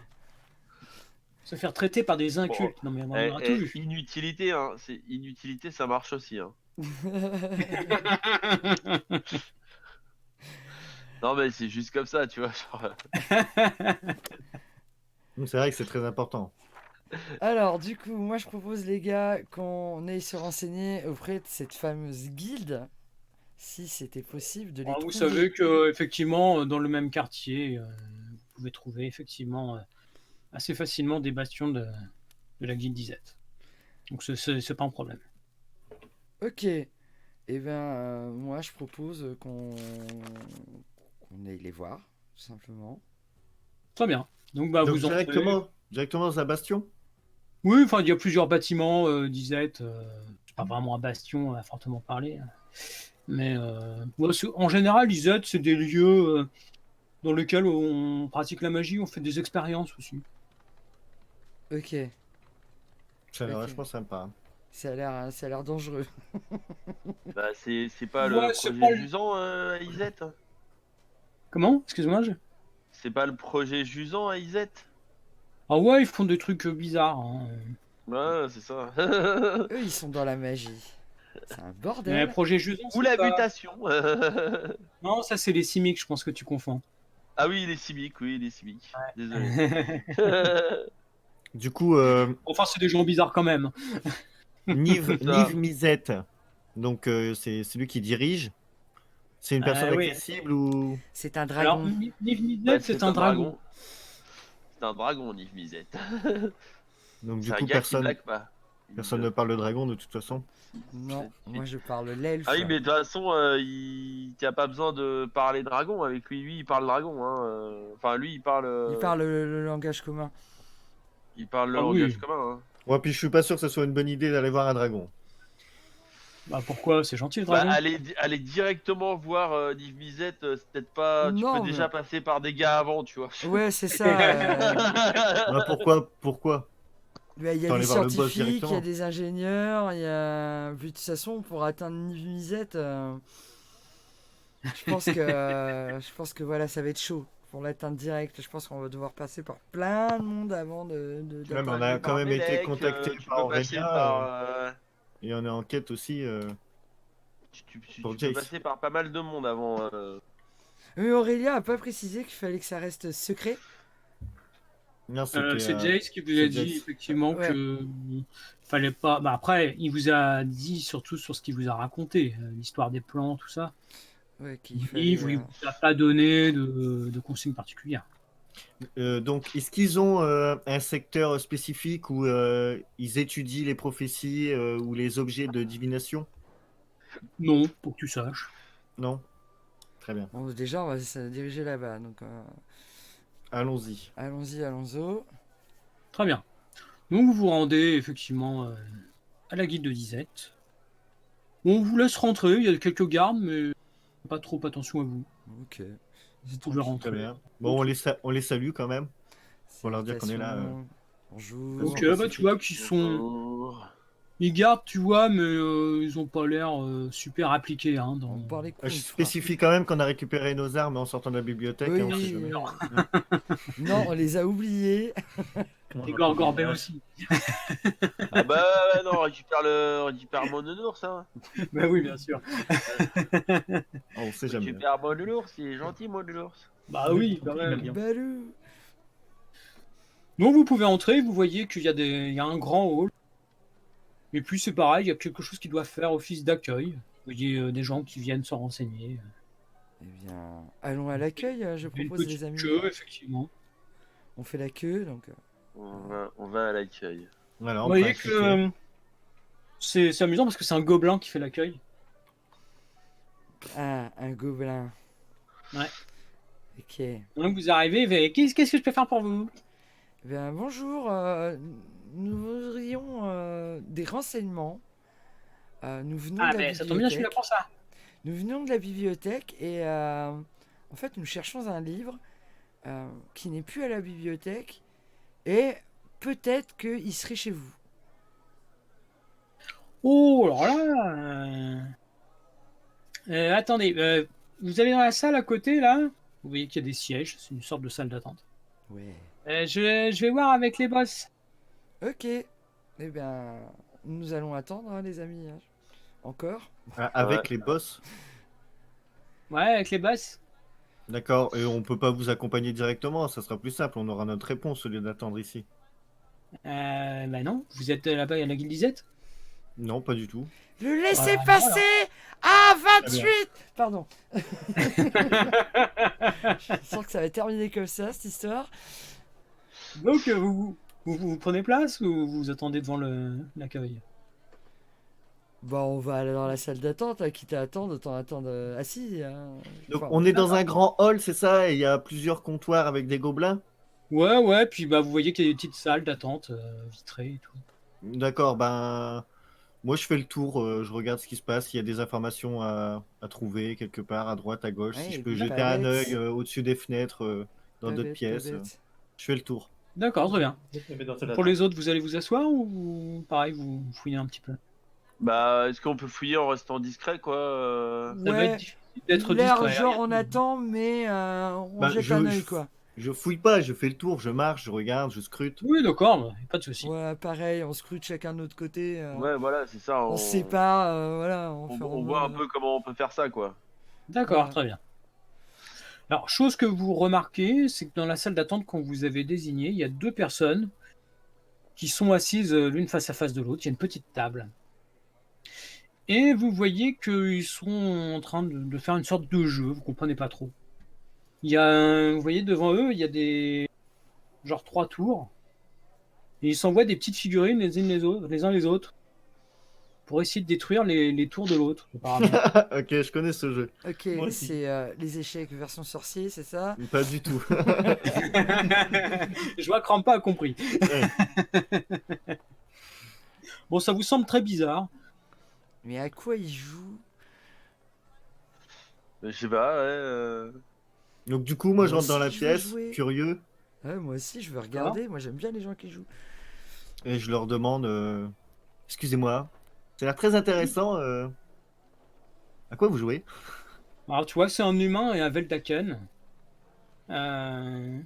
Se faire traiter par des incultes. Non mais on aura tout vu. Inutilité, hein. Inutilité, ça marche aussi, hein. Non, mais c'est juste comme ça, tu vois. Genre, Donc, c'est vrai que c'est très important. Alors, du coup, moi, je propose, les gars, qu'on aille se renseigner auprès de cette fameuse guilde, si c'était possible de les Vous trouver. savez que effectivement, dans le même quartier, vous pouvez trouver effectivement assez facilement des bastions de la guilde d'Izette. Donc c'est pas un problème. Ok. Eh bien, moi, je propose qu'on aille les voir, tout simplement. Très bien. Donc bah Donc, vous entrez. directement dans un bastion? Oui, enfin il y a plusieurs bâtiments d'Izette. C'est pas vraiment un bastion à fortement parler. Mais ouais, en général, Izette, c'est des lieux dans lesquels on pratique la magie, on fait des expériences aussi. Ok. Ça a l'air Ok. vachement sympa. Ça a l'air dangereux. bah, c'est pas Ouais, le c'est projet pas le- Jusant à Izette? Comment? Excuse-moi. C'est pas le projet Jusant à Izette? Ah ouais, ils font des trucs bizarres. Hein. Ouais, c'est ça. Eux, ils sont dans la magie. C'est un Mais bordel. projet Jusant, Ou c'est la pas... mutation. Non, ça c'est les Simiques, je pense que tu confonds. Ah oui, les Simiques, oui, les Simiques. Désolé. Du coup, Enfin, c'est des gens bizarres quand même. Nive Ça. Misette, donc c'est celui qui dirige. C'est une personne Oui. accessible ou... C'est un Alors, dragon. Niv Mizzet, Bah, c'est un dragon. C'est un dragon, Nive Misette. Donc du C'est un coup, gars qui personne blague pas. ne parle de dragon de toute façon. Non, moi, je parle l'elfe. Ah oui, mais de toute façon, il n'y a pas besoin de parler dragon avec lui. Lui, il parle dragon. Hein. Enfin, lui, il parle. Il parle le langage commun. Il parle le Ah oui. langage commun. Hein. Ouais, puis je suis pas sûr que ce soit une bonne idée d'aller voir un dragon. Bah pourquoi? C'est gentil le Bah, dragon. aller directement voir Nive Misette, c'est peut-être pas. Tu Non, peux déjà mais- passer par des gars avant, tu vois. Ouais, c'est ça. Ah, pourquoi? Bah, il y a Faut des aller voir le boss scientifiques, il y a directement. des ingénieurs, il y a... Puis, de toute façon, pour atteindre Niv-Mizzet, je pense que voilà, ça va être chaud pour l'atteindre direct. Je pense qu'on va devoir passer par plein de monde avant de Ouais, mais on d'atteindre. a quand même été Mélec, contacté tu par peux passer Aurélia par. et on est en quête aussi. Tu Pour peux Jace. passer par pas mal de monde avant. Mais Aurélia a pas précisé qu'il fallait que ça reste secret. Non, c'était, C'est Jace qui vous a c'est dit Jace. effectivement Ouais. que fallait pas. Bah après, il vous a dit surtout sur ce qu'il vous a raconté, l'histoire des plans, tout ça. Ouais, qu'il Il fallait, il vous a pas donné de consignes particulières. Donc, est-ce qu'ils ont un secteur spécifique où ils étudient les prophéties ou les objets de divination? Non, pour que tu saches. Non? Très bien. Bon, déjà, on va se diriger là-bas. Donc, Allons-y. allons-y, allons-y. Très bien. Donc vous vous rendez effectivement à la guilde de Disette. On vous laisse rentrer, il y a quelques gardes, mais pas trop attention à vous. Ok. Vous pouvez Très rentrer. bien. Bon, on les salue quand même. Pour leur dire qu'on est là, Salutations. Bonjour. Ok, bah tu vois qu'ils sont... Bonjour. Ils gardent, tu vois, mais ils ont pas l'air super appliqués. Hein, dans... On parle les Je couilles, spécifie quand même qu'on a récupéré nos armes en sortant de la bibliothèque. Oui, hein, on sait oui, jamais. non, on les a oubliés. Comment Les on gorgorbets appelle aussi. Ah bah non, récupère mon nounours, hein. Bah oui, bien sûr. Oh, on sait jamais. Récupère mon nounours, il est gentil mon nounours. Bah oui, quand il même. bien. Balou. Donc vous pouvez entrer, vous voyez qu'il y a il y a un grand hall. Et puis c'est pareil, il y a quelque chose qui doit faire office d'accueil. Vous voyez des gens qui viennent se renseigner. Eh bien, allons à l'accueil, je Il y a une propose les petite amis. queue, effectivement. On fait la queue, donc. On va à l'accueil. Voilà, Vous on voyez prend un que cliquet. c'est amusant parce que c'est un gobelin qui fait l'accueil. Ah, un gobelin. Ouais. Ok. Donc vous arrivez, qu'est-ce que je peux faire pour vous? Eh bien, bonjour. Nous voudrions des renseignements. Nous venons Ah de la ben ça tombe bien, je suis là bibliothèque. pour ça. Nous venons de la bibliothèque et en fait, nous cherchons un livre qui n'est plus à la bibliothèque et peut-être qu'il serait chez vous. Oh, alors là... attendez, vous allez dans la salle à côté, là. Vous voyez qu'il y a des sièges, c'est une sorte de salle d'attente. Ouais. Je vais voir avec les boss. Ok. Eh bien, nous allons attendre, hein, les amis. Hein. Encore. Avec les boss. Ouais, avec les boss. D'accord. Et on peut pas vous accompagner directement. Ça sera plus simple. On aura notre réponse au lieu d'attendre ici. Bah non, vous êtes là-bas à la guilde Disette. Non, pas du tout. Le laissez Voilà. passer à Très 28. Pardon. Je sens que ça va terminer comme ça, cette histoire. Donc vous prenez place ou vous attendez devant l'accueil? Bon, on va aller dans la salle d'attente, hein, quitte à attendre, autant attendre assis. Hein. Donc, Enfin, on est dans un grand hall, c'est ça? Et il y a plusieurs comptoirs avec des gobelins? Ouais, puis bah vous voyez qu'il y a des petites salles d'attente vitrées et tout. D'accord, ben. Moi, je fais le tour, je regarde ce qui se passe, s'il y a des informations à trouver quelque part, à droite, à gauche, Ouais, si je peux pas jeter un bête. œil au-dessus des fenêtres, dans pas d'autres bête, pas pièces. bête. Je fais le tour. D'accord, très bien. Mais dans celle-là, Pour les autres, vous allez vous asseoir ou pareil, vous fouillez un petit peu? Bah, est-ce qu'on peut fouiller en restant discret, quoi Ça va Ouais, être difficile d'être l'air discret. genre hein. on attend, mais on Bah, jette un œil, quoi. Je fouille pas, je fais le tour, je marche, je regarde, je scrute. Oui, d'accord, bah, pas de souci. Ouais, pareil, on scrute chacun de notre côté. Ouais, voilà, c'est ça. On se sépare, voilà. On voit un peu comment on peut faire ça, quoi. D'accord, Ouais. très bien. Alors, chose que vous remarquez, c'est que dans la salle d'attente qu'on vous avait désignée, il y a deux personnes qui sont assises l'une face à face de l'autre. Il y a une petite table. Et vous voyez qu'ils sont en train de faire une sorte de jeu, vous comprenez pas trop. Vous voyez devant eux, il y a des genre 3 tours. Et ils s'envoient des petites figurines les uns les autres pour essayer de détruire les tours de l'autre, apparemment. Ok, je connais ce jeu. Ok, Moi aussi. c'est les échecs version sorcier, c'est ça? Pas du tout. Je vois que Rampa a compris. Ouais. Bon, ça vous semble très bizarre. Mais à quoi il joue? Je sais pas, Donc du coup, moi, je Moi rentre dans la aussi, je veux pièce, jouer. curieux, Ouais, moi aussi, je veux regarder. Moi, j'aime bien les gens qui jouent. et je leur demande, excusez-moi, ça a l'air très intéressant. À quoi vous jouez? Alors, tu vois, c'est un humain et un Veldaken. Alors,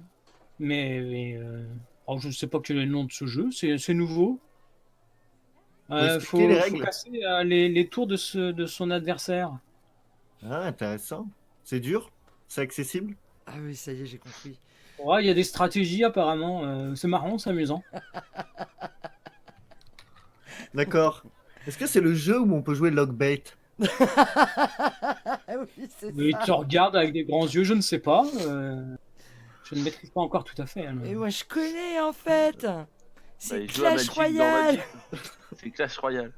je ne sais pas quel est le nom de ce jeu, c'est nouveau. Faut expliquer les Faut règles. casser les tours de son adversaire. Ah, intéressant. C'est dur? C'est accessible? Ah oui, ça y est, j'ai compris. Ouais, il y a des stratégies apparemment. C'est marrant, c'est amusant. D'accord. Est-ce que c'est le jeu où on peut jouer Logbait? Ah oui, c'est Mais il ça. te regarde avec des grands yeux, je ne sais pas. Je ne maîtrise pas encore tout à fait. Et moi, je connais, en fait. Bah, C'est il joue à Clash Magic dans Royale. Magic. C'est Clash Royale.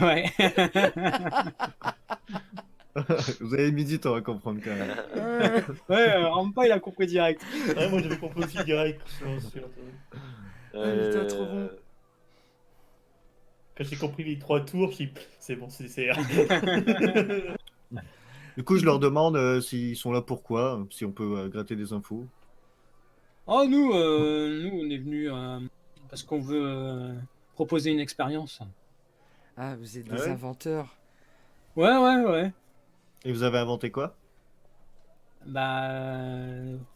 Ouais. Vous avez mis du temps à comprendre quand même. Ouais, Rampa, il a compris direct. Ouais, moi j'avais compris aussi direct. putain, trop bon. Quand j'ai compris les 3 tours, j'ai dit, c'est bon, c'est. Du coup, je leur demande s'ils sont là pourquoi, si on peut gratter des infos. Oh, nous, on est venus parce qu'on veut proposer une expérience. Ah, vous êtes Ah des ouais inventeurs. Ouais. Et vous avez inventé quoi? Bah,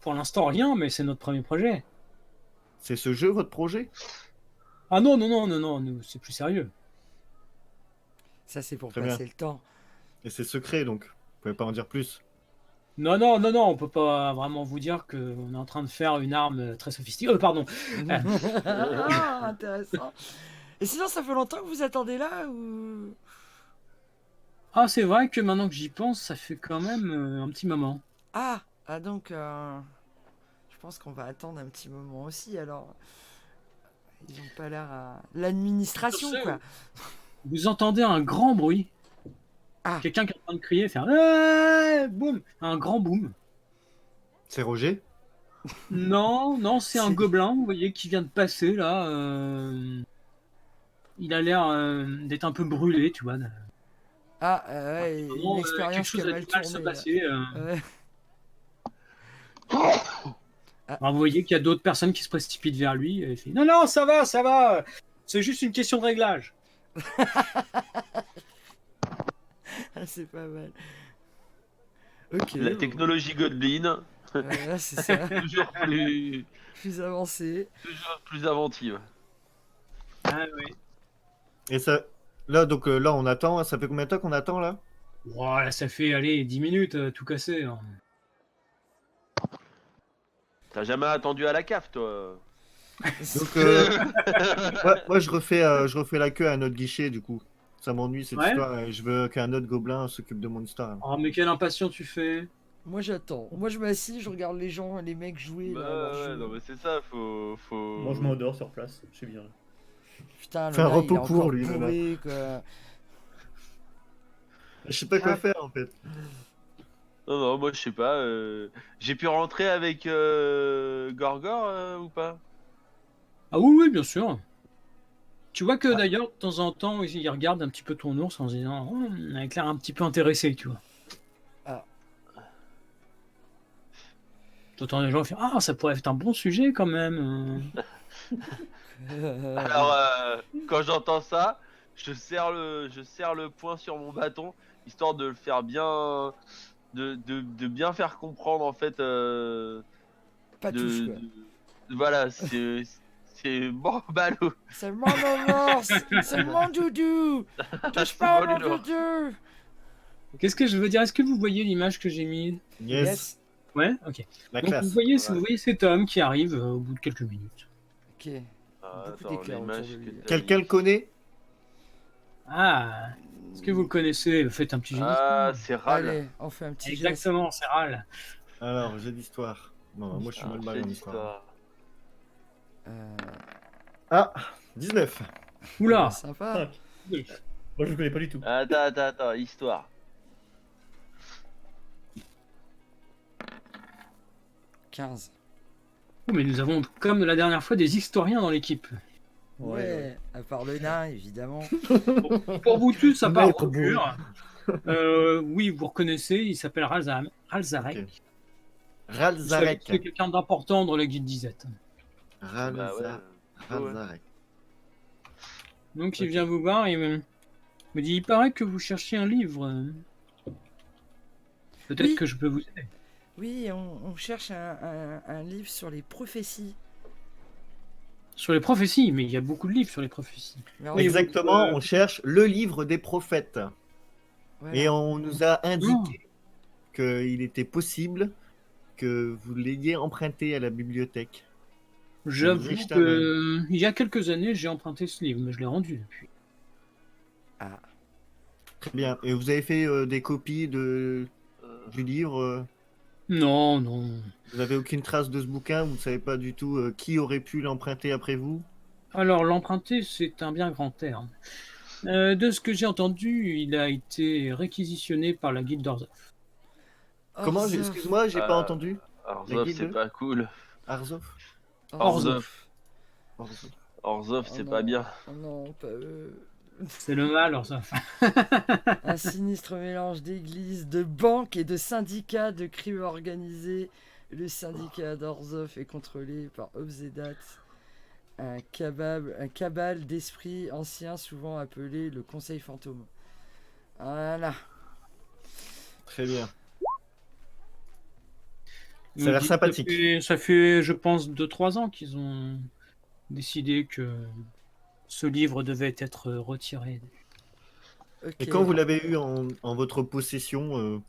pour l'instant, rien, mais c'est notre premier projet. C'est ce jeu, votre projet? Ah non, nous, c'est plus sérieux. Ça, c'est pour Très passer bien. le temps. Et c'est secret, donc. Vous pouvez pas en dire plus. Non, on peut pas vraiment vous dire qu'on est en train de faire une arme très sophistiquée. Pardon. Ah, intéressant. Et sinon, ça fait longtemps que vous attendez là ou... Ah, c'est vrai que maintenant que j'y pense, ça fait quand même un petit moment. Ah, donc, je pense qu'on va attendre un petit moment aussi, alors. Ils ont pas l'air à... L'administration, Sur ce, quoi. Vous entendez un grand bruit. Ah. Quelqu'un qui est en train de crier, faire hey boum, un grand boom. C'est Roger? Non, c'est un C'est- gobelin, vous voyez, qui vient de passer là. Il a l'air d'être un peu brûlé, tu vois. Ah, ouais, Vraiment, une quelque expérience qui chose a a mal du mal à se tourné. Là. passer. Ouais. Alors, vous voyez qu'il y a d'autres personnes qui se précipitent vers lui. Et il fait, non, ça va. C'est juste une question de réglage. Ah, c'est pas mal. Ok. La technologie Godlin, Ouais, c'est ça. toujours plus, Plus avancé. toujours plus inventive. Ah oui. Et ça... Là, donc là, on attend. Ça fait combien de temps qu'on attend, là? Voilà, ça fait, allez, 10 minutes, tout cassé. Hein. T'as jamais attendu à la cave, toi? Donc, moi, je refais la queue à un autre guichet, du coup. Ça m'ennuie, cette Ouais. histoire. Et je veux qu'un autre gobelin s'occupe de mon histoire. Oh, mais quelle impatient tu fais. Moi, j'attends. Moi, je m'assis, je regarde les gens, les mecs jouer. Bah là, leur ouais, jeu. non mais c'est ça, faut... Moi je m'endors sur place, je suis bien. Putain, Fais un Lola, il est repos court, encore lui, Lola. bourré, quoi. Je sais pas quoi Ah. faire, en fait. Non, moi je sais pas. J'ai pu rentrer avec Gorgor ou pas? Ah oui, bien sûr. Tu vois que d'ailleurs, de temps en temps, il regarde un petit peu ton ours en se disant, oh, avec l'air un petit peu intéressé, tu vois. Ah. T'entends les gens faire, ah, ça pourrait être un bon sujet quand même. Alors, quand j'entends ça, je serre le poing sur mon bâton, histoire de le faire bien, de bien faire comprendre en fait. Pas touche, quoi. Voilà, c'est bon ballot. C'est mon ours. C'est mon doudou. Touche pas à mon doudou. Qu'est-ce que je veux dire? Est-ce que vous voyez l'image que j'ai mise? Yes, Ouais, ok. la Donc classe. vous voyez Ouais. cet homme qui arrive au bout de quelques minutes. Ok. Ah, Beaucoup attends, d'éclairs l'image autour de lui. que t'as Quelqu'un mis. le connaît? Ah, est-ce que vous le connaissez? Faites un petit jeu Ah, d'histoire. c'est Ral. Allez, on fait un petit geste. Exactement, c'est Ral. Alors, j'ai d'histoire. Non, moi, je suis Ah, mal j'ai barré en l'histoire. histoire. Euh, Ah, 19. Oula. Sympa. Moi je le connais pas du tout. Attends, histoire. 15. Oh, mais nous avons, comme la dernière fois, des historiens dans l'équipe. Ouais, à part le nain, évidemment. Pour vous tous, à part Maître Rogur, oui, vous reconnaissez, il s'appelle Ralzarek. Ok. C'est Ralzarek. quelqu'un d'important dans la guilde d'Izette. Bah ouais. Ralzarek. Donc il Ok. vient vous voir et me dit, il paraît que vous cherchiez un livre. Peut-être Oui. que je peux vous aider. Oui, on cherche un livre sur les prophéties. Sur les prophéties, mais il y a beaucoup de livres sur les prophéties. Mais Oui, Exactement, vous- on cherche le livre des prophètes. voilà. Et on nous a indiqué qu'il était possible que vous l'ayez emprunté à la bibliothèque. J'avoue Riche que il y a quelques années, j'ai emprunté ce livre, mais je l'ai rendu depuis. Ah, Très bien. Et vous avez fait des copies du livre Non, non. Vous avez aucune trace de ce bouquin? Vous ne savez pas du tout qui aurait pu l'emprunter après vous? Alors, l'emprunter, c'est un bien grand terme. De ce que j'ai entendu, il a été réquisitionné par la guilde d'Orzhov. Comment? Orzhov. Excuse-moi, j'ai pas Euh, entendu. Orzhov, guilde c'est pas cool. Arzov? Orzhov. Orzhov. Orzhov, Oh c'est non. pas bien. Oh non, pas eux. C'est le mal, Orzhov. Un sinistre mélange d'églises, de banques et de syndicats de crimes organisés. Le syndicat d'Orzhov est contrôlé par Obzedat, un cabale d'esprits anciens souvent appelé le Conseil Fantôme. Voilà. Très bien. Ils Ça a nous l'air disent sympathique. Ça fait, je pense, 2-3 ans qu'ils ont décidé que ce livre devait être retiré. Ok. Et quand vous l'avez eu en votre possession,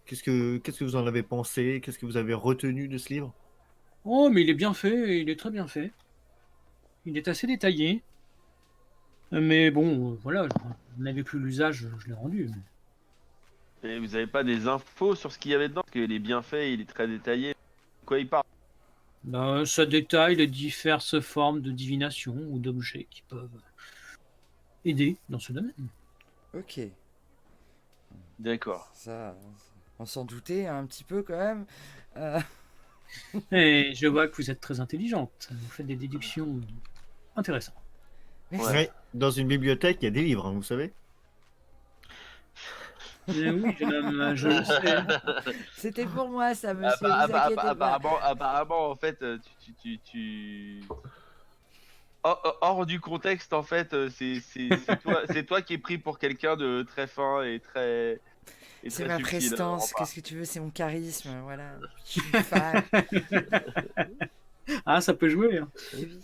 qu'est-ce que vous en avez pensé? Qu'est-ce que vous avez retenu de ce livre? Oh, mais il est bien fait, il est très bien fait. Il est assez détaillé. Mais bon, voilà, je n'avais plus l'usage, je l'ai rendu. Et vous avez pas des infos sur ce qu'il y avait dedans? Parce qu'il est bien fait, il est très détaillé. De quoi il parle? Ben, ça détaille les diverses formes de divination ou d'objets qui peuvent aider dans ce domaine. Ok. D'accord. Ça, on s'en doutait un petit peu quand même. Et je vois que vous êtes très intelligente. Vous faites des déductions intéressantes. Merci. Ouais. Ouais, dans une bibliothèque, il y a des livres, hein, vous savez. Oui, jeune homme, je le sais. C'était pour moi ça, monsieur. Appa- Vous appa- inquiétez pas. apparemment, en fait, hors du contexte, en fait, c'est toi qui es pris pour quelqu'un de très fin et C'est très ma subtil. prestance. Remparts. Qu'est-ce que tu veux? C'est mon charisme. Voilà. Je suis une femme. Ah, ça peut jouer. Hein. Eh oui.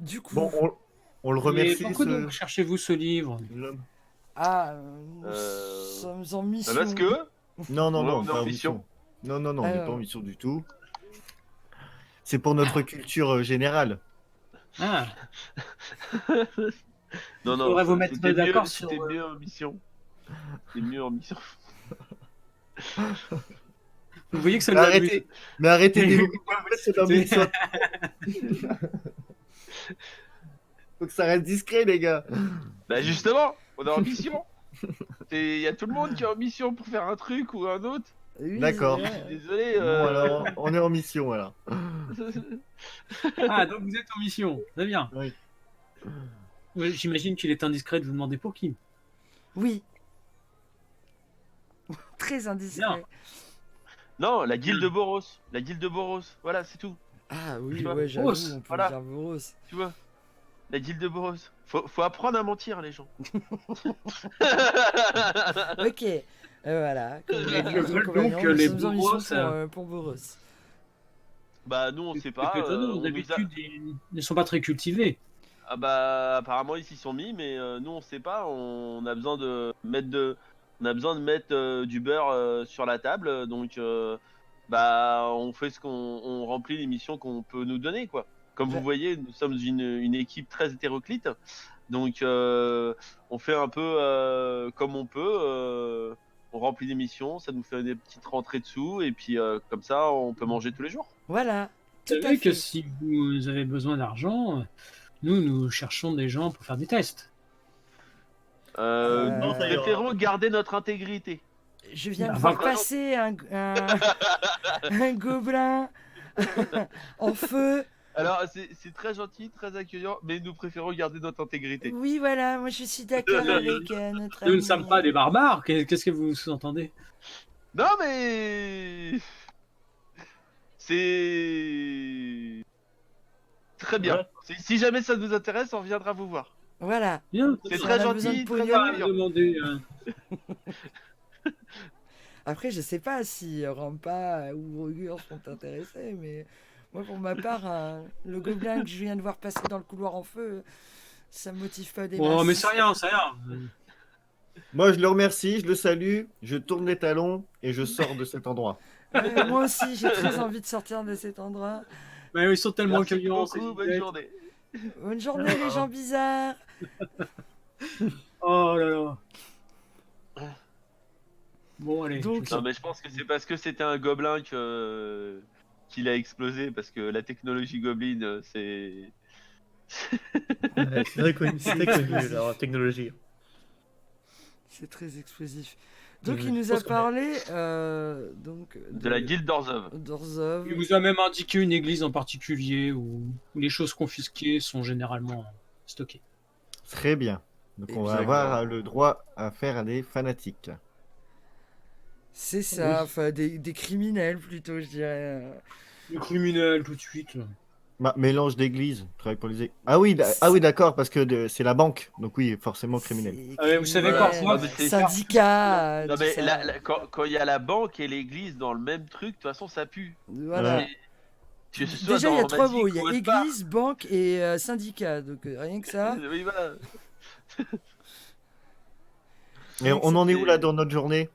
Du coup. Bon, on le Et remercie, pourquoi donc cherchez-vous ce livre? l'homme. Nous Euh, sommes en mission. Parce que Non, non, Ouais, non, on est pas en en mission. mission. Non, non, non, on n'est pas Alors. en mission du tout. C'est pour notre culture générale. Ah, non, faudrait vous mettre c'était d'accord mieux, sur, c'était mieux en mission. C'était mieux en mission. vous voyez que ça Mais lui a plu. arrêtez d'évoquer dans mission. Faut que ça reste discret, les gars. Bah justement, on est en mission. Il y a tout le monde qui est en mission pour faire un truc ou un autre. Oui, D'accord. c'est vrai. Désolé. Bon, alors, on est en mission, alors. Ah, donc vous êtes en mission. Très bien. Oui. Ouais, j'imagine qu'il est indiscret de vous demander pour qui. Oui. Très indiscret. Bien. Non, la guilde de Boros. La guilde de Boros. Voilà, c'est tout. Ah oui, Tu vois, ouais, j'avoue, Boros, on peut voilà. dire Boros. Tu vois. La guilde de Boros. Faut apprendre à mentir, les gens. Ok. Voilà. Comme vous l'avez dit, Je veux compagnon, donc nous les sommes en Boros, mission pour Boros. Bah nous on sait pas. C'est étonnant, On nous a- d'habitude, ils ne sont pas très cultivés. Ah bah apparemment ils s'y sont mis, mais nous on sait pas. On a besoin de mettre du beurre sur la table, donc bah on fait on remplit les missions qu'on peut nous donner quoi. Comme Ouais. vous voyez, nous sommes une équipe très hétéroclite, donc on fait un peu comme on peut. On remplit des missions, ça nous fait des petites rentrées de sous, et puis comme ça on peut manger tous les jours. Voilà. Tout Vous à savez que fait. si vous avez besoin d'argent, nous cherchons des gens pour faire des tests. Non, ça ira. Préférons garder notre intégrité. Je viens de Ah, voir voilà. passer un gobelin en feu. Alors, c'est très gentil, très accueillant, mais nous préférons garder notre intégrité. Oui, voilà, moi je suis d'accord avec notre Nous ne ami. sommes pas des barbares. Qu'est-ce que vous sous-entendez? Non, mais. C'est. Très bien. Voilà. Si jamais ça nous intéresse, on reviendra vous voir. Voilà. Bien. C'est Si très on a besoin de gentil, très pognon. Pas à accueillant. demander. Après, je sais pas si Rampa ou Rogur sont intéressés, mais moi, pour ma part, le gobelin que je viens de voir passer dans le couloir en feu, ça me motive pas des Oh, masses. mais c'est rien, c'est rien. Moi, je le remercie, je le salue, je tourne les talons et je sors de cet endroit. Moi aussi, j'ai très envie de sortir de cet endroit. Mais ils sont tellement Merci accueillants. beaucoup, ces bonne bêtes. journée. Bonne journée, les gens bizarres. Oh là là. Bon, allez. Donc, Non, mais je pense que c'est parce que c'était un gobelin qu'il a explosé, parce que la technologie Goblin, c'est. Ouais, c'est très connu leur technologie. c'est très explosif. Donc, Je il nous a pense qu'on est- parlé De la guilde d'Orzhov. d'Orzhov. Il vous a même indiqué une église en particulier où les choses confisquées sont généralement stockées. Très bien. Donc Et on puis, va avoir le droit à faire des fanatiques. C'est ça, Oui. enfin des criminels plutôt, je dirais. Le criminel, tout de suite. Bah, mélange d'église, travaille pour les Ah oui, ah oui, d'accord, parce que c'est la banque. Donc oui, forcément criminel. C'est Ah ouais, vous savez criminel, quoi, Ouais, mais c'est- syndicat, Non, tout mais ça. quand il y a la banque et l'église dans le même truc, de toute façon, ça pue. Voilà. C'est- Que ce soit Déjà, il y a dans trois mots. Magic Il y ou a autre part. église, banque et syndicat. Donc rien que ça. Oui, voilà. Et on en est où là dans notre journée?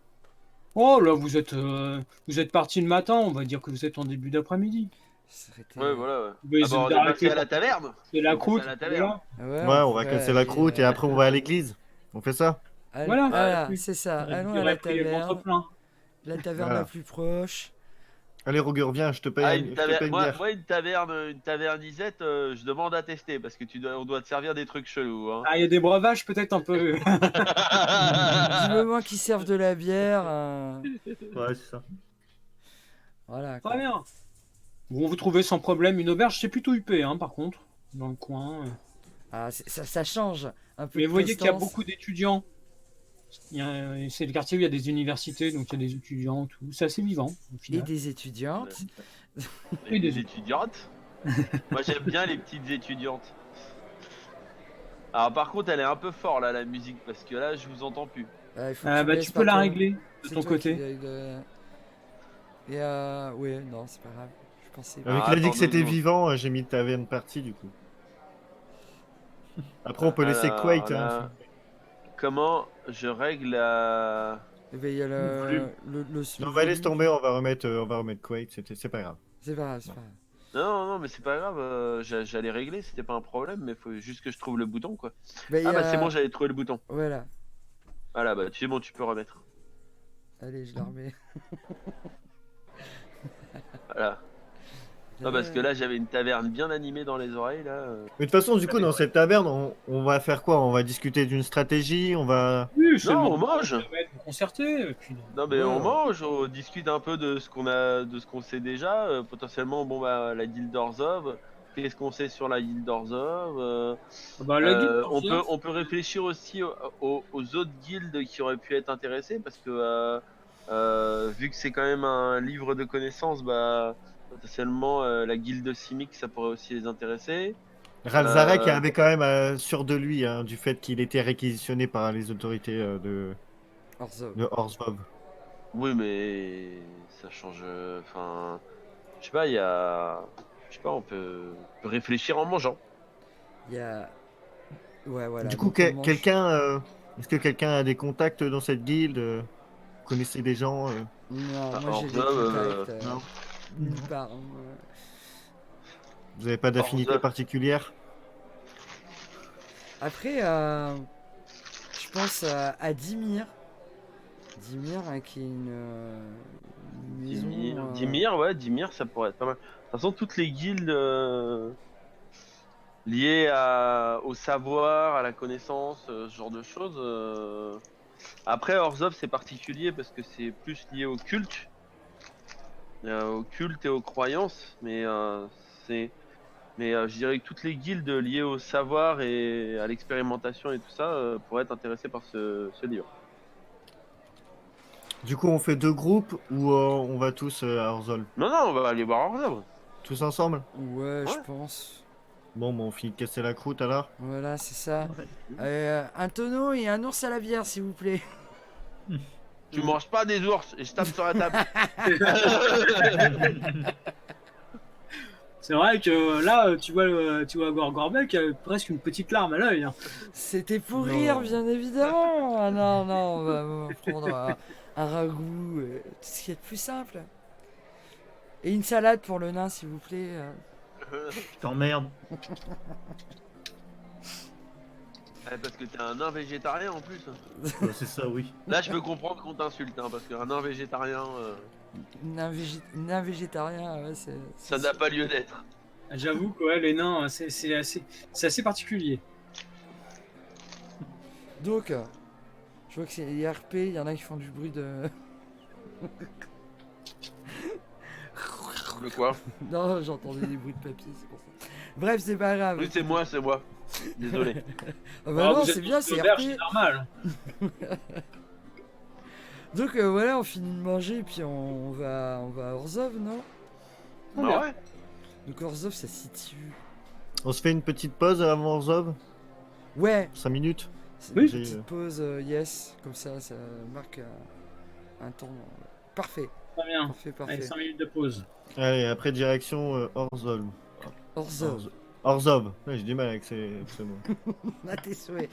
Oh là, vous êtes parti le matin, on va dire que vous êtes en début d'après-midi. Ça aurait été- Ouais, voilà. Ouais. Mais Ah bah, on est passé à la taverne. C'est la On est passé croûte. à la taverne. Voilà. Ouais, Ouais, on va pourrait casser la aller, croûte et après on va à l'église. On fait ça? Voilà. Voilà, Oui. c'est ça. Ouais, Allons il à aurait la pris le ventre taverne. plein. La taverne Voilà. la plus proche. Allez, Roger, viens, je te paye, Ah, je te paye une moi, bière. une tavernisette, je demande à tester parce que on doit te servir des trucs chelous. Hein. Ah, il y a des breuvages peut-être un peu. Du moment qu'ils servent de la bière. Ouais, c'est ça. Voilà. quoi. Très bien. Bon, vous trouvez sans problème une auberge, c'est plutôt huppé, hein, par contre, dans le coin. Ah, ça change un peu. Mais de vous voyez qu'il y a prestance. beaucoup d'étudiants. C'est le quartier où il y a des universités, donc il y a des étudiants, tout. C'est assez vivant, au Et final. des étudiantes. Et des étudiantes. Moi, j'aime bien les petites étudiantes. Alors, par contre, elle est un peu fort là, la musique, parce que là, je vous entends plus. Il faut que tu Bah, baisses tu peux par la toi. régler de C'est ton toi qui côté. règle. Et ouais, non, c'est pas grave. Je pensais. Vu Alors, qu'il a dit attends que c'était 2 secondes. vivant, j'ai mis taverne partie du coup. Après, on peut laisser Alors, Quake. là, Hein. comment je règle la. Eh ben, il y a le Non, bah, laisse volume. tomber, on va remettre Quake, c'est pas grave. C'est pas grave, c'est pas grave. Non, mais c'est pas grave, j'allais régler, c'était pas un problème, mais faut juste que je trouve le bouton quoi. Ben, il y Ah bah a- c'est bon, j'avais trouvé le bouton. Voilà. Voilà, bah c'est bon, tu peux remettre. Allez, je la remets. Voilà. Non, parce que là j'avais une taverne bien animée dans les oreilles là. Mais de toute façon, du coup, dans cette taverne, on va faire quoi? On va discuter d'une stratégie, on va. Oui, c'est Non, le on moment mange. de vous concerter. Et puis... Non mais Ouais. on mange, on discute un peu de ce qu'on sait déjà. Potentiellement, bon bah la guilde d'Orzhov. Qu'est-ce qu'on sait sur la guilde d'Orzhov Ah bah, la guilde, on peut réfléchir aussi aux autres guildes qui auraient pu être intéressées parce que vu que c'est quand même un livre de connaissances, bah potentiellement la guilde Simic ça pourrait aussi les intéresser. Ralzarek avait quand même sûr de lui, hein, du fait qu'il était réquisitionné par les autorités de Orzhov. Oui mais ça change. Enfin, je sais pas, il y a, je sais pas, on peut réfléchir en mangeant. Il y a. Ouais, voilà. Du coup, donc on mange. est-ce que quelqu'un a des contacts dans cette guilde? Vous connaissez des gens? Non, Ah, moi j'ai des Orzhov, contacts. Non. Nulle part. hein. Vous n'avez pas d'affinité Orzhov. particulière? Après, je pense à Dimir. Dimir, hein, qui est une maison. Dimir, ça pourrait être pas mal. De toute façon, toutes les guildes liées au savoir, à la connaissance, ce genre de choses. Après, Orzhov, c'est particulier parce que c'est plus lié au culte et aux croyances, mais je dirais que toutes les guildes liées au savoir et à l'expérimentation et tout ça pourraient être intéressées par ce livre. Du coup, on fait deux groupes ou on va tous à Orzhov? Non, on va aller voir Orzhov. Tous ensemble? Ouais, je Ouais. pense. Bon, on finit de casser la croûte alors. Voilà, c'est ça. Un tonneau et un ours à la bière, s'il vous plaît. Tu manges pas des ours et je tape sur la table. C'est vrai que là, tu vois Gorgorbeck, il y a presque une petite larme à l'œil. Hein. C'était pour Non. rire, bien évidemment. Ah non, on va prendre un ragoût, tout ce qui est de plus simple. Et une salade pour le nain, s'il vous plaît. Je t'emmerde. Parce que t'es un nain végétarien en plus. C'est ça, oui. Là, je peux comprendre qu'on t'insulte, hein, parce qu'un nain végétarien, Nain végétarien, ouais, ça n'a pas lieu d'être. J'avoue que ouais, les nains, c'est assez particulier. Donc, je vois que c'est les RP, il y en a qui font du bruit de... De quoi? Non, j'entendais des bruits de papier, c'est pour ça. Bref, c'est pas grave. Oui, c'est moi, c'est moi. Désolé. Ah bah non, vous êtes c'est bien, tous c'est l'auberge, RP. c'est normal. Donc voilà, on finit de manger et puis on va à Orzhov, non? Bah ouais. Donc Orzhov, ça se situe... On se fait une petite pause avant Orzhov? Ouais, 5 minutes? c'est Oui. une petite pause, yes, comme ça marque un temps. Parfait, Très bien. parfait, Allez, parfait. 5 minutes de pause. Allez, après direction Orzhov. Orzhov, Orzhov. Ouais, j'ai du mal avec ces mots. à tes souhaits.